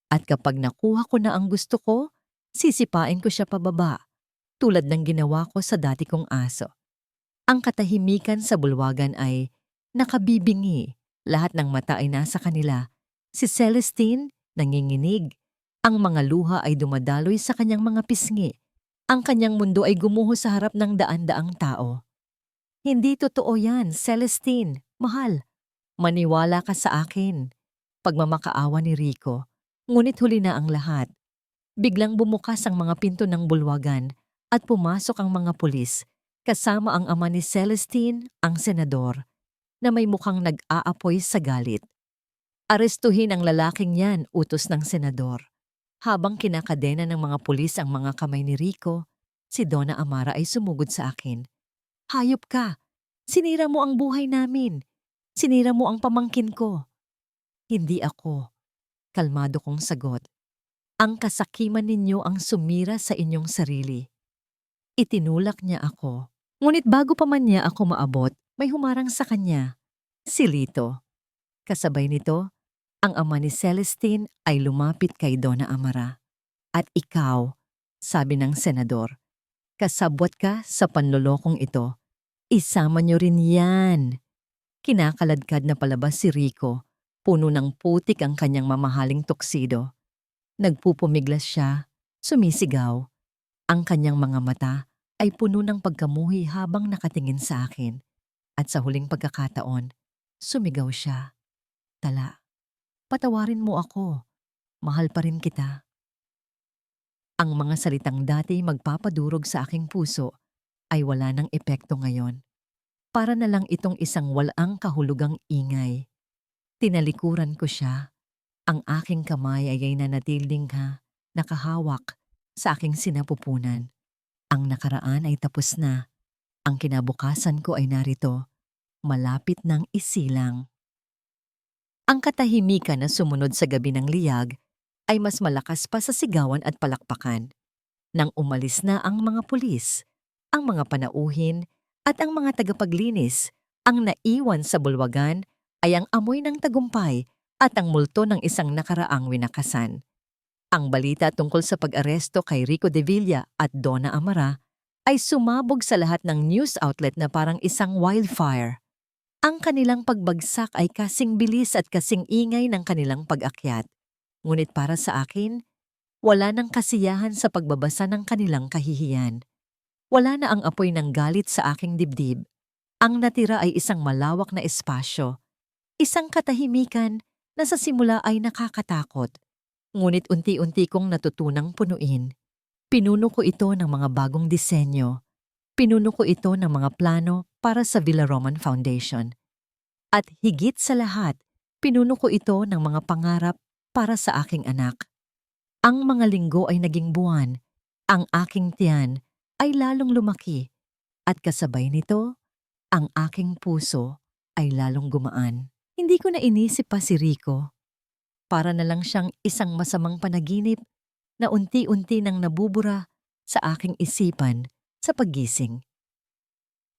At kapag nakuha ko na ang gusto ko, sisipain ko siya pababa, tulad ng ginawa ko sa dati kong aso." Ang katahimikan sa bulwagan ay nakabibingi. Lahat ng mata ay nasa kanila. Si Celestine, nanginginig. Ang mga luha ay dumadaloy sa kanyang mga pisngi. Ang kanyang mundo ay gumuho sa harap ng daan-daang tao. "Hindi totoo yan, Celestine. Mahal. Maniwala ka sa akin." Pagmamakaawa ni Rico. Ngunit huli na ang lahat. Biglang bumukas ang mga pinto ng bulwagan at pumasok ang mga pulis. Kasama ang ama ni Celestine, ang senador, na may mukhang nag-aapoy sa galit. "Arestuhin ang lalaking yan," utos ng senador. Habang kinakadena ng mga pulis ang mga kamay ni Rico, si Donna Amara ay sumugod sa akin. "Hayop ka! Sinira mo ang buhay namin! Sinira mo ang pamangkin ko!" "Hindi ako," kalmado kong sagot. "Ang kasakiman ninyo ang sumira sa inyong sarili." Itinulak niya ako. Ngunit bago pa man niya ako maabot, may humarang sa kanya. Si Lito. Kasabay nito, ang ama ni Celestine ay lumapit kay Donna Amara. "At ikaw," sabi ng senador, "kasabwat ka sa panlolokong ito. Isama niyo rin yan." Kinakaladkad na palabas si Rico. Puno ng putik ang kanyang mamahaling tuksido. Nagpupumiglas siya, sumisigaw. Ang kanyang mga mata ay puno ng pagkamuhi habang nakatingin sa akin. At sa huling pagkakataon, sumigaw siya. "Tala, patawarin mo ako. Mahal pa rin kita." Ang mga salitang dati magpapadurog sa aking puso ay wala ng epekto ngayon. Para na lang itong isang walang kahulugang ingay. Tinalikuran ko siya. Ang aking kamay ay nanatiling nakahawak sa aking sinapupunan. Ang nakaraan ay tapos na. Ang kinabukasan ko ay narito, malapit ng isilang. Ang katahimikan na sumunod sa gabi ng liyag ay mas malakas pa sa sigawan at palakpakan. Nang umalis na ang mga pulis, ang mga panauhin at ang mga tagapaglinis, ang naiwan sa bulwagan ay ang amoy ng tagumpay at ang multo ng isang nakaraang winakasan. Ang balita tungkol sa pag-aresto kay Rico de Villa at Donna Amara ay sumabog sa lahat ng news outlet na parang isang wildfire. Ang kanilang pagbagsak ay kasing bilis at kasing ingay ng kanilang pag-akyat. Ngunit para sa akin, wala nang kasiyahan sa pagbabasa ng kanilang kahihiyan. Wala na ang apoy ng galit sa aking dibdib. Ang natira ay isang malawak na espasyo. Isang katahimikan na sa simula ay nakakatakot. Ngunit unti-unti kong natutunang punuin. Pinuno ko ito ng mga bagong disenyo. Pinuno ko ito ng mga plano para sa Villa Roman Foundation. At higit sa lahat, pinuno ko ito ng mga pangarap para sa aking anak. Ang mga linggo ay naging buwan. Ang aking tiyan ay lalong lumaki. At kasabay nito, ang aking puso ay lalong gumaan. Hindi ko na inisip pa si Rico. Para na lang siyang isang masamang panaginip na unti-unti nang nabubura sa aking isipan sa paggising.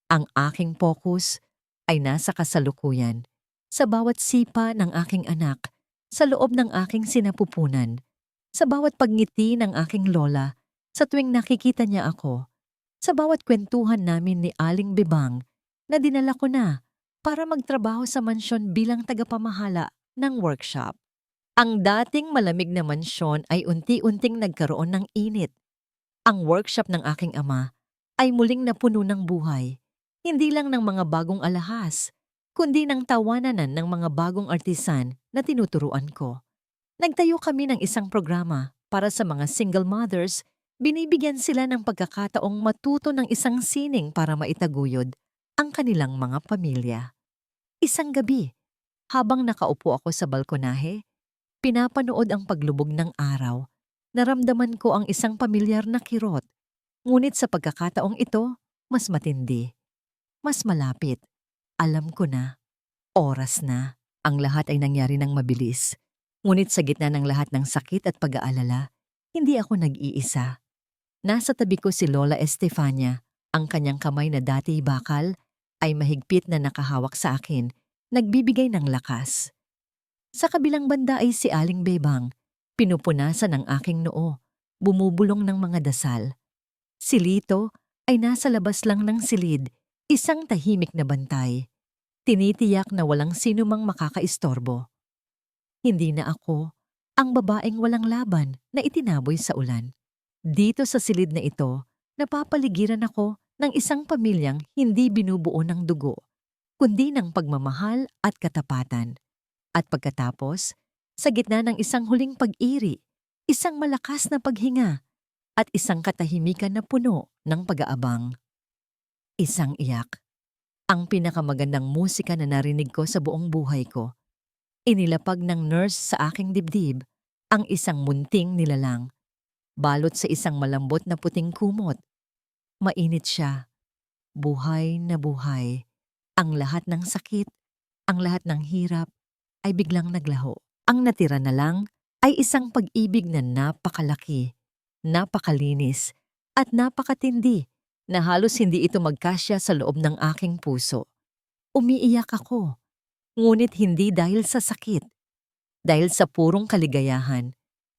Ang aking focus ay nasa kasalukuyan, sa bawat sipa ng aking anak, sa loob ng aking sinapupunan, sa bawat pagngiti ng aking lola, sa tuwing nakikita niya ako, sa bawat kwentuhan namin ni Aling Bebang na dinala ko na para magtrabaho sa mansyon bilang tagapamahala ng workshop. Ang dating malamig na mansyon ay unti-unting nagkaroon ng init. Ang workshop ng aking ama ay muling napuno ng buhay, hindi lang ng mga bagong alahas, kundi ng tawananan ng mga bagong artisan na tinuturuan ko. Nagtayo kami ng isang programa para sa mga single mothers. Binibigyan sila ng pagkakataong matuto ng isang sining para maitaguyod ang kanilang mga pamilya. Isang gabi, habang nakaupo ako sa balkonahe, pinapanood ang paglubog ng araw. Naramdaman ko ang isang pamilyar na kirot. Ngunit sa pagkakataong ito, mas matindi. Mas malapit. Alam ko na. Oras na. Ang lahat ay nangyari ng mabilis. Ngunit sa gitna ng lahat ng sakit at pag-aalala, hindi ako nag-iisa. Nasa tabi ko si Lola Estefania. Ang kanyang kamay na dati bakal ay mahigpit na nakahawak sa akin, nagbibigay ng lakas. Sa kabilang banda ay si Aling Bebang, pinupunasan ng aking noo, bumubulong ng mga dasal. Si Lito ay nasa labas lang ng silid, isang tahimik na bantay. Tinitiyak na walang sinumang makakaistorbo. Hindi na ako ang babaeng walang laban na itinaboy sa ulan. Dito sa silid na ito, napapaligiran ako ng isang pamilyang hindi binubuo ng dugo, kundi ng pagmamahal at katapatan. At pagkatapos, sa gitna ng isang huling pag-iri, isang malakas na paghinga, at isang katahimikan na puno ng pag-aabang. Isang iyak. Ang pinakamagandang musika na narinig ko sa buong buhay ko. Inilapag ng nurse sa aking dibdib ang isang munting nilalang, balot sa isang malambot na puting kumot. Mainit siya. Buhay na buhay. Ang lahat ng sakit, ang lahat ng hirap, ay biglang naglaho. Ang natira na lang ay isang pag-ibig na napakalaki, napakalinis, at napakatindi na halos hindi ito magkasya sa loob ng aking puso. Umiiyak ako, ngunit hindi dahil sa sakit, dahil sa purong kaligayahan.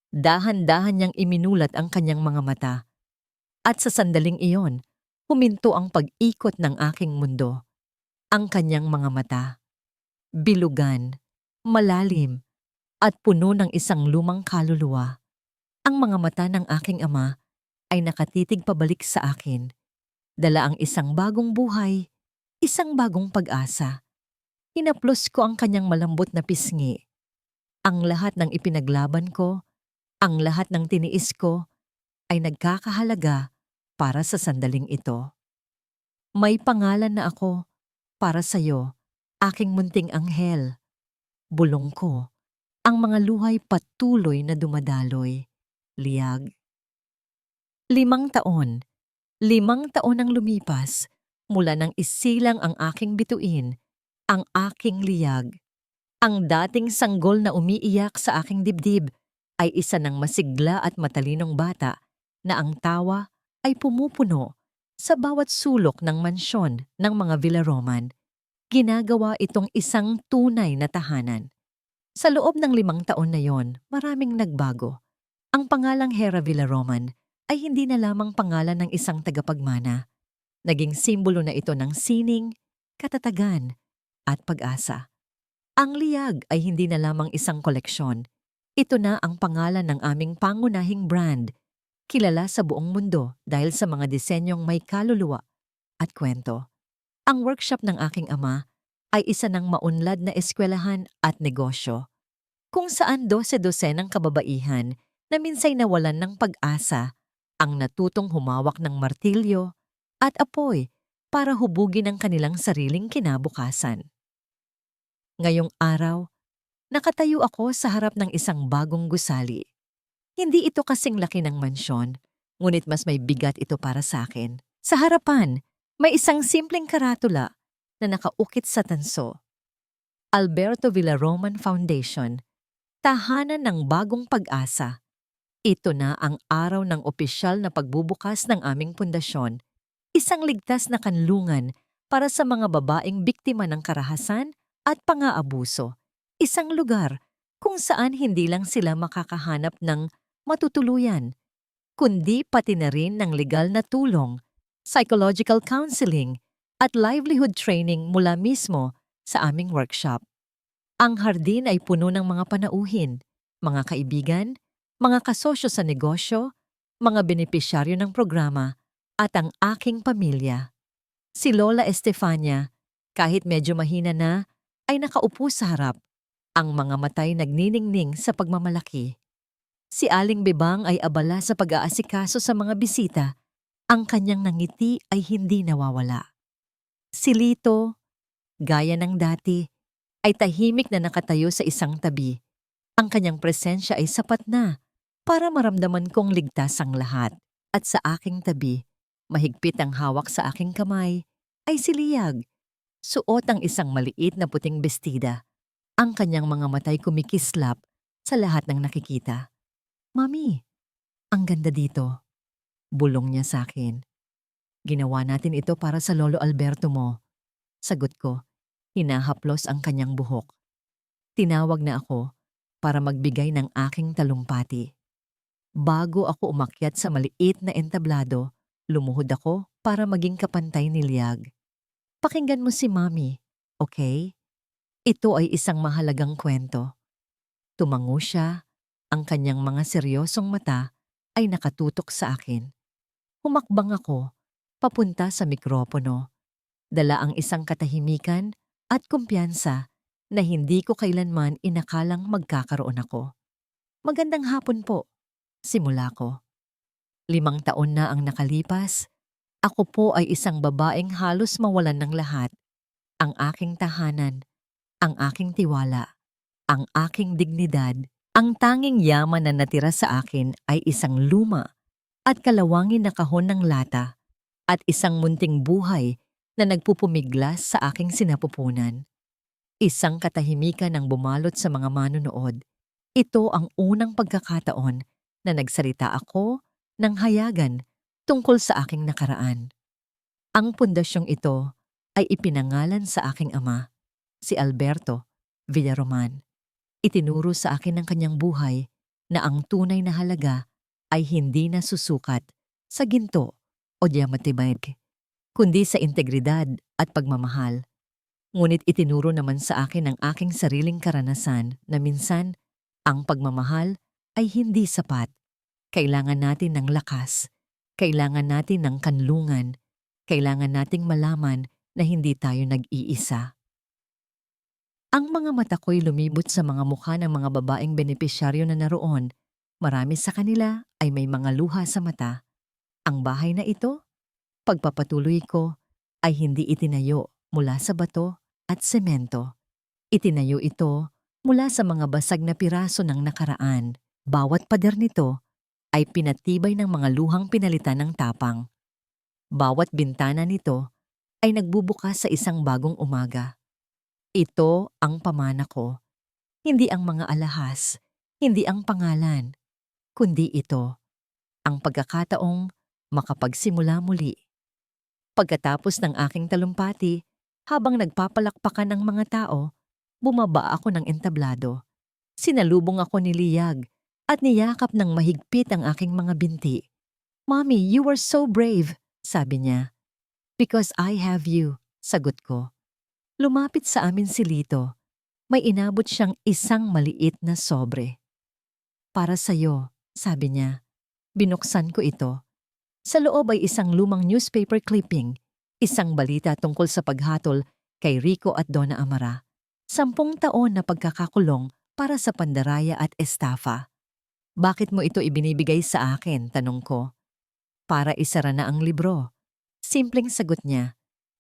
Dahan-dahan niyang iminulat ang kanyang mga mata. At sa sandaling iyon, huminto ang pag-ikot ng aking mundo. Ang kanyang mga mata, bilugan, malalim, at puno ng isang lumang kaluluwa. Ang mga mata ng aking ama ay nakatitig pabalik sa akin. Dala ang isang bagong buhay, isang bagong pag-asa. Hinaplos ko ang kanyang malambot na pisngi. Ang lahat ng ipinaglaban ko, ang lahat ng tiniis ko, ay nagkakahalaga para sa sandaling ito. May pangalan na ako para sa'yo, aking munting anghel. Bulong ko, ang mga luhay patuloy na dumadaloy. Liyag. 5 taon. 5 taon ang lumipas mula nang isilang ang aking bituin, ang aking liyag. Ang dating sanggol na umiiyak sa aking dibdib ay isa ng masigla at matalinong bata na ang tawa ay pumupuno sa bawat sulok ng mansyon ng mga Villaroman. Ginagawa itong isang tunay na tahanan. Sa loob ng 5 taon na yon, maraming nagbago. Ang pangalang Hera Villaroman ay hindi na lamang pangalan ng isang tagapagmana. Naging simbolo na ito ng sining, katatagan, at pag-asa. Ang Liag ay hindi na lamang isang koleksyon. Ito na ang pangalan ng aming pangunahing brand, kilala sa buong mundo dahil sa mga disenyong may kaluluwa at kwento. Ang workshop ng aking ama ay isa ng maunlad na eskwelahan at negosyo, kung saan 12 ng kababaihan na minsay nawalan ng pag-asa ang natutong humawak ng martilyo at apoy para hubugin ang kanilang sariling kinabukasan. Ngayong araw, nakatayo ako sa harap ng isang bagong gusali. Hindi ito kasing laki ng mansyon, ngunit mas may bigat ito para sa akin. Sa harapan, may isang simpleng karatula na nakaukit sa tanso. Alberto Villaroman Foundation, tahanan ng bagong pag-asa. Ito na ang araw ng opisyal na pagbubukas ng aming pundasyon, isang ligtas na kanlungan para sa mga babaeng biktima ng karahasan at pang-aabuso. Isang lugar kung saan hindi lang sila makakahanap ng matutuluyan, kundi pati na rin ng legal na tulong, psychological counseling, at livelihood training mula mismo sa aming workshop. Ang hardin ay puno ng mga panauhin, mga kaibigan, mga kasosyo sa negosyo, mga benepisyaryo ng programa, at ang aking pamilya. Si Lola Estefania, kahit medyo mahina na, ay nakaupo sa harap, ang mga matay nagniningning sa pagmamalaki. Si Aling Bebang ay abala sa pag-aasikaso sa mga bisita, ang kanyang nangiti ay hindi nawawala. Si Lito, gaya ng dati, ay tahimik na nakatayo sa isang tabi. Ang kanyang presensya ay sapat na para maramdaman kong ligtas ang lahat. At sa aking tabi, mahigpit ang hawak sa aking kamay, ay si Liag. Suot ang isang maliit na puting bestida. Ang kanyang mga matay kumikislap sa lahat ng nakikita. Mami, ang ganda dito. Bulong niya sa akin. Ginawa natin ito para sa Lolo Alberto mo. Sagot ko, hinahaplos ang kanyang buhok. Tinawag na ako para magbigay ng aking talumpati. Bago ako umakyat sa maliit na entablado, lumuhod ako para maging kapantay ni Liag. Pakinggan mo si Mami, okay? Ito ay isang mahalagang kwento. Tumango siya, ang kanyang mga seryosong mata ay nakatutok sa akin. Humakbang ako, papunta sa mikropono. Dala ang isang katahimikan at kumpiyansa na hindi ko kailanman inakalang magkakaroon ako. Magandang hapon po, simula ko. 5 taon na ang nakalipas. Ako po ay isang babaeng halos mawalan ng lahat. Ang aking tahanan, ang aking tiwala, ang aking dignidad. Ang tanging yaman na natira sa akin ay isang luma at kalawangin na kahon ng lata at isang munting buhay na nagpupumiglas sa aking sinapupunan. Isang katahimikan ang bumalot sa mga manunood. Ito ang unang pagkakataon na nagsalita ako ng hayagan tungkol sa aking nakaraan. Ang pundasyong ito ay ipinangalan sa aking ama, si Alberto Villaroman. Itinuro sa akin ng kanyang buhay na ang tunay na halaga ay hindi nasusukat sa ginto o diamantibag, kundi sa integridad at pagmamahal. Ngunit itinuro naman sa akin ng aking sariling karanasan na minsan ang pagmamahal ay hindi sapat. Kailangan natin ng lakas. Kailangan natin ng kanlungan. Kailangan nating malaman na hindi tayo nag-iisa. Ang mga mata ko'y lumibot sa mga mukha ng mga babaeng benepisyaryo na naroon. Marami sa kanila ay may mga luha sa mata. Ang bahay na ito, pagpapatuloy ko, ay hindi itinayo mula sa bato at semento. Itinayo ito mula sa mga basag na piraso ng nakaraan. Bawat pader nito ay pinatibay ng mga luhang pinalitan ng tapang. Bawat bintana nito ay nagbubukas sa isang bagong umaga. Ito ang pamana ko, hindi ang mga alahas, Hindi ang pangalan, kundi ito, ang pagkakataong makapagsimula muli. Pagkatapos ng aking talumpati, habang nagpapalakpakan ang mga tao, bumaba ako ng entablado. Sinalubong ako ni Liyag at niyakap ng mahigpit ang aking mga binti. "Mommy, you were so brave," sabi niya. "Because I have you," sagot ko. Lumapit sa amin si Lito. May inabot siyang isang maliit na sobre. "Para sa'yo," sabi niya. Binuksan ko ito. Sa loob ay isang lumang newspaper clipping, isang balita tungkol sa paghatol kay Rico at Donna Amara. 10 taon na pagkakakulong para sa pandaraya at estafa. "Bakit mo ito ibinibigay sa akin?" tanong ko. "Para isara na ang libro." Simpleng sagot niya.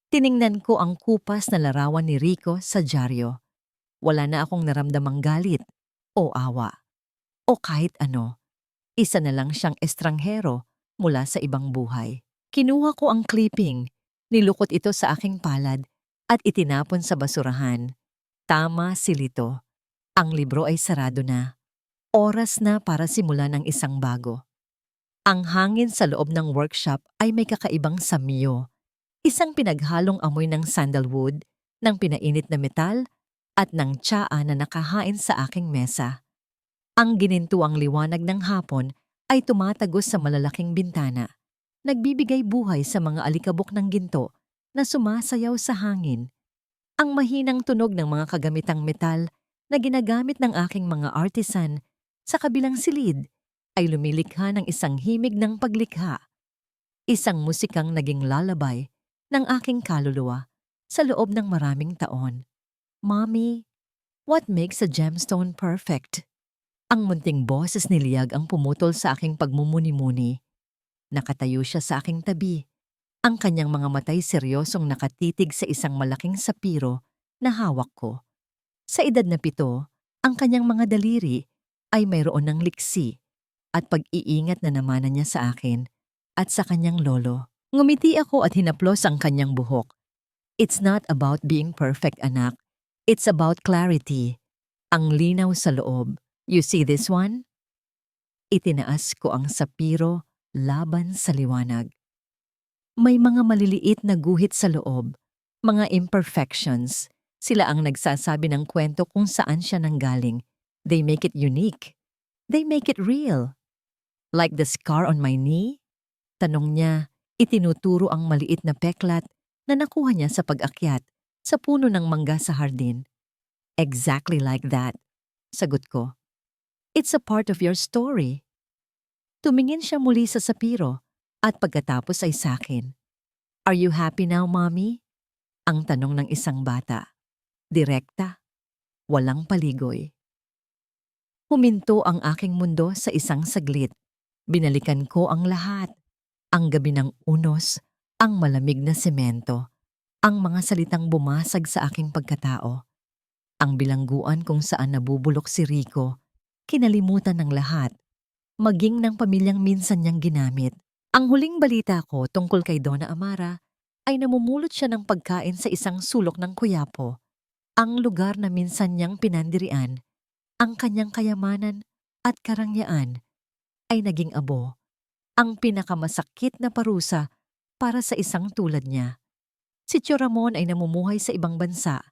Tiningnan ko ang kupas na larawan ni Rico sa dyaryo. Wala na akong naramdamang galit o awa o kahit ano. Isa na lang siyang estranghero mula sa ibang buhay. Kinuha ko ang clipping, nilukot ito sa aking palad at itinapon sa basurahan. Tama si Lito. Ang libro ay sarado na. Oras na para simulan ng isang bago. Ang hangin sa loob ng workshop ay may kakaibang samyo. Isang pinaghalong amoy ng sandalwood, ng pinainit na metal, at ng tsaa na nakahain sa aking mesa. Ang ginintuang liwanag ng hapon ay tumatagos sa malalaking bintana, nagbibigay buhay sa mga alikabok ng ginto na sumasayaw sa hangin. Ang mahinang tunog ng mga kagamitang metal na ginagamit ng aking mga artisan sa kabilang silid ay lumilikha ng isang himig ng paglikha. Isang musikang naging lalabay ng aking kaluluwa sa loob ng maraming taon. "Mommy, what makes a gemstone perfect?" Ang munting boses ni Liyag ang pumutol sa aking pagmumuni-muni. Nakatayo siya sa aking tabi. Ang kanyang mga matay seryosong nakatitig sa isang malaking sapiro na hawak ko. Sa edad na 7, ang kanyang mga daliri ay mayroon ng liksi at pag-iingat na namanan niya sa akin at sa kanyang lolo. Ngumiti ako at hinaplos ang kanyang buhok. "It's not about being perfect, anak. It's about clarity. Ang linaw sa loob. You see this one?" Itinaas ko ang sapiro laban sa liwanag. May mga maliliit na guhit sa loob, mga imperfections. Sila ang nagsasabi ng kwento kung saan siya nanggaling. They make it unique. They make it real. "Like the scar on my knee?" Tanong niya, itinuturo ang maliit na peklat na nakuha niya sa pag-akyat sa puno ng mangga sa hardin. "Exactly like that," sagot ko. "It's a part of your story." Tumingin siya muli sa sapiro at pagkatapos ay sakin. "Are you happy now, Mommy?" Ang tanong ng isang bata. Direkta, walang paligoy. Huminto ang aking mundo sa isang saglit. Binalikan ko ang lahat. Ang gabi ng unos, ang malamig na semento, ang mga salitang bumasag sa aking pagkatao. Ang bilangguan kung saan nabubulok si Rico, kinalimutan ng lahat, maging ng pamilyang minsan niyang ginamit. Ang huling balita ko tungkol kay Donna Amara ay namumulot siya ng pagkain sa isang sulok ng Quiapo, ang lugar na minsan niyang pinandirian. Ang kanyang kayamanan at karangyaan ay naging abo, ang pinakamasakit na parusa para sa isang tulad niya. Si Tio Ramon ay namumuhay sa ibang bansa,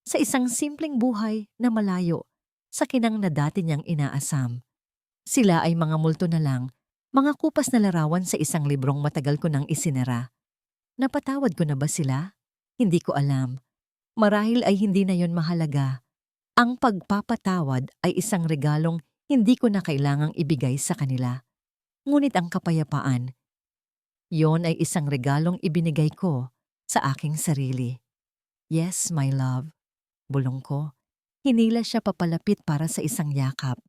sa isang simpleng buhay na malayo sa kinang na dati niyang inaasam. Sila ay mga multo na lang, mga kupas na larawan sa isang librong matagal ko nang isinara. Napatawad ko na ba sila? Hindi ko alam. Marahil ay hindi na yon mahalaga. Ang pagpapatawad ay isang regalong hindi ko na kailangang ibigay sa kanila. Ngunit ang kapayapaan, yon ay isang regalong ibinigay ko sa aking sarili. "Yes, my love," bulong ko. Hinila siya papalapit para sa isang yakap.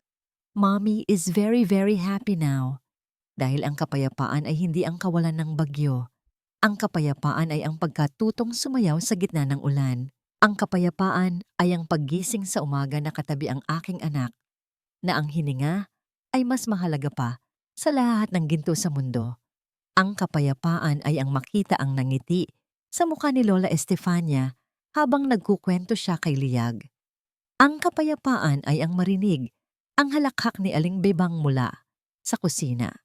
"Mommy is very, very happy now." Dahil ang kapayapaan ay hindi ang kawalan ng bagyo. Ang kapayapaan ay ang pagkatutong sumayaw sa gitna ng ulan. Ang kapayapaan ay ang paggising sa umaga na katabi ang aking anak, na ang hininga ay mas mahalaga pa sa lahat ng ginto sa mundo. Ang kapayapaan ay ang makita ang nangiti sa mukha ni Lola Estefania habang nagkukwento siya kay Liyag. Ang kapayapaan ay ang marinig Ang halakhak ni Aling Bebang mula sa kusina.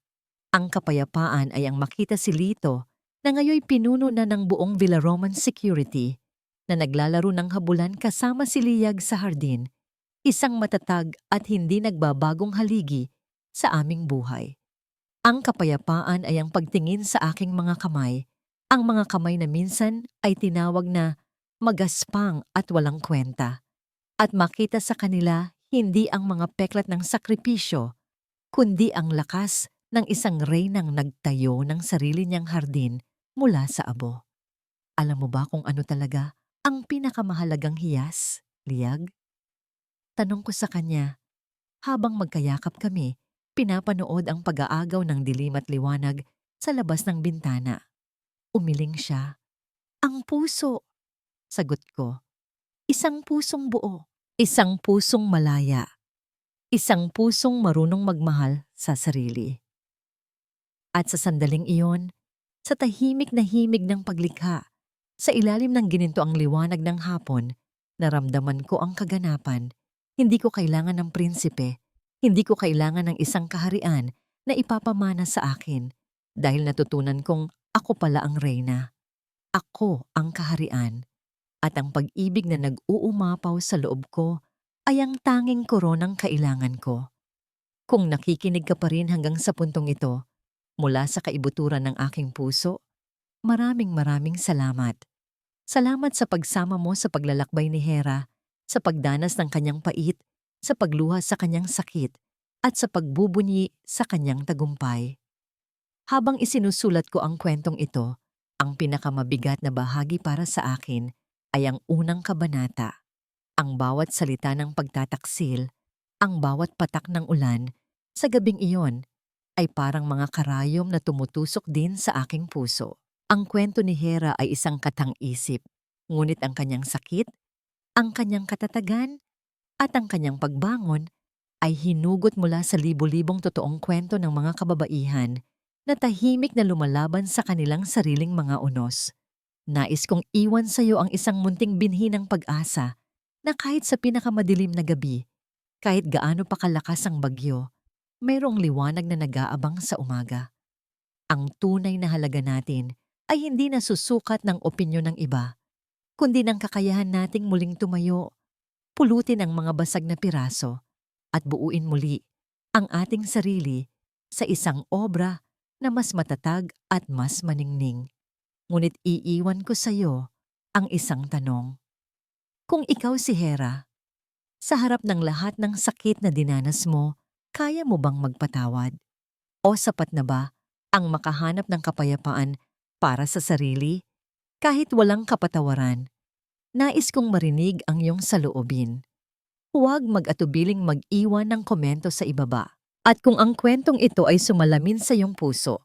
Ang kapayapaan ay ang makita si Lito na ngayoy pinuno na ng buong Villaroman security na naglalaro ng habulan kasama si Liyag sa hardin, isang matatag at hindi nagbabagong haligi sa aming buhay. Ang kapayapaan ay ang pagtingin sa aking mga kamay, ang mga kamay na minsan ay tinawag na magaspang at walang kwenta, at makita sa kanila hindi ang mga peklat ng sakripisyo, kundi ang lakas ng isang reynang nagtayo ng sarili niyang hardin mula sa abo. Alam mo ba kung ano talaga ang pinakamahalagang hiyas, Liyag? Tanong ko sa kanya, habang magkayakap kami, pinapanood ang pag-aagaw ng dilim at liwanag sa labas ng bintana. Umiling siya. Ang puso, sagot ko. Isang pusong buo, isang pusong malaya, isang pusong marunong magmahal sa sarili. At sa sandaling iyon, sa tahimik na himig ng paglikha, sa ilalim ng gininto ang liwanag ng hapon, naramdaman ko ang kaganapan. Hindi ko kailangan ng prinsipe, hindi ko kailangan ng isang kaharian na ipapamana sa akin dahil natutunan kong ako pala ang reyna. Ako ang kaharian. At ang pag-ibig na nag-uumapaw sa loob ko ay ang tanging koronang kailangan ko. Kung nakikinig ka pa rin hanggang sa puntong ito, mula sa kaibuturan ng aking puso, maraming salamat. Salamat sa pagsama mo sa paglalakbay ni Hera, sa pagdanas ng kanyang pait, sa pagluha sa kanyang sakit, at sa pagbubunyi sa kanyang tagumpay. Habang isinusulat ko ang kwentong ito, ang pinakamabigat na bahagi para sa akin ay ang unang kabanata. Ang bawat salita ng pagtataksil, ang bawat patak ng ulan, sa gabing iyon ay parang mga karayom na tumutusok din sa aking puso. Ang kwento ni Hera ay isang katang-isip, ngunit ang kanyang sakit, ang kanyang katatagan, at ang kanyang pagbangon ay hinugot mula sa libo-libong totoong kwento ng mga kababaihan na tahimik na lumalaban sa kanilang sariling mga unos. Nais kong iwan sa iyo ang isang munting binhi ng pag-asa na kahit sa pinakamadilim na gabi, kahit gaano pa kalakas ang bagyo, mayroong liwanag na nag-aabang sa umaga. Ang tunay na halaga natin ay hindi nasusukat ng opinyon ng iba, kundi ng kakayahan nating muling tumayo, pulutin ang mga basag na piraso, at buuin muli ang ating sarili sa isang obra na mas matatag at mas maningning. Ngunit iiwan ko sa iyo ang isang tanong. Kung ikaw si Hera, sa harap ng lahat ng sakit na dinanas mo, kaya mo bang magpatawad? O sapat na ba ang makahanap ng kapayapaan para sa sarili? Kahit walang kapatawaran, nais kong marinig ang iyong saloobin. Huwag mag-atubiling mag-iwan ng komento sa ibaba. At kung ang kwentong ito ay sumalamin sa iyong puso,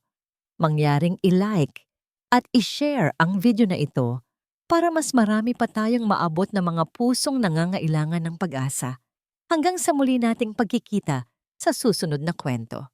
mangyaring i-like at i-share ang video na ito para mas marami pa tayong maabot na mga pusong nangangailangan ng pag-asa. Hanggang sa muli nating pagkikita sa susunod na kwento.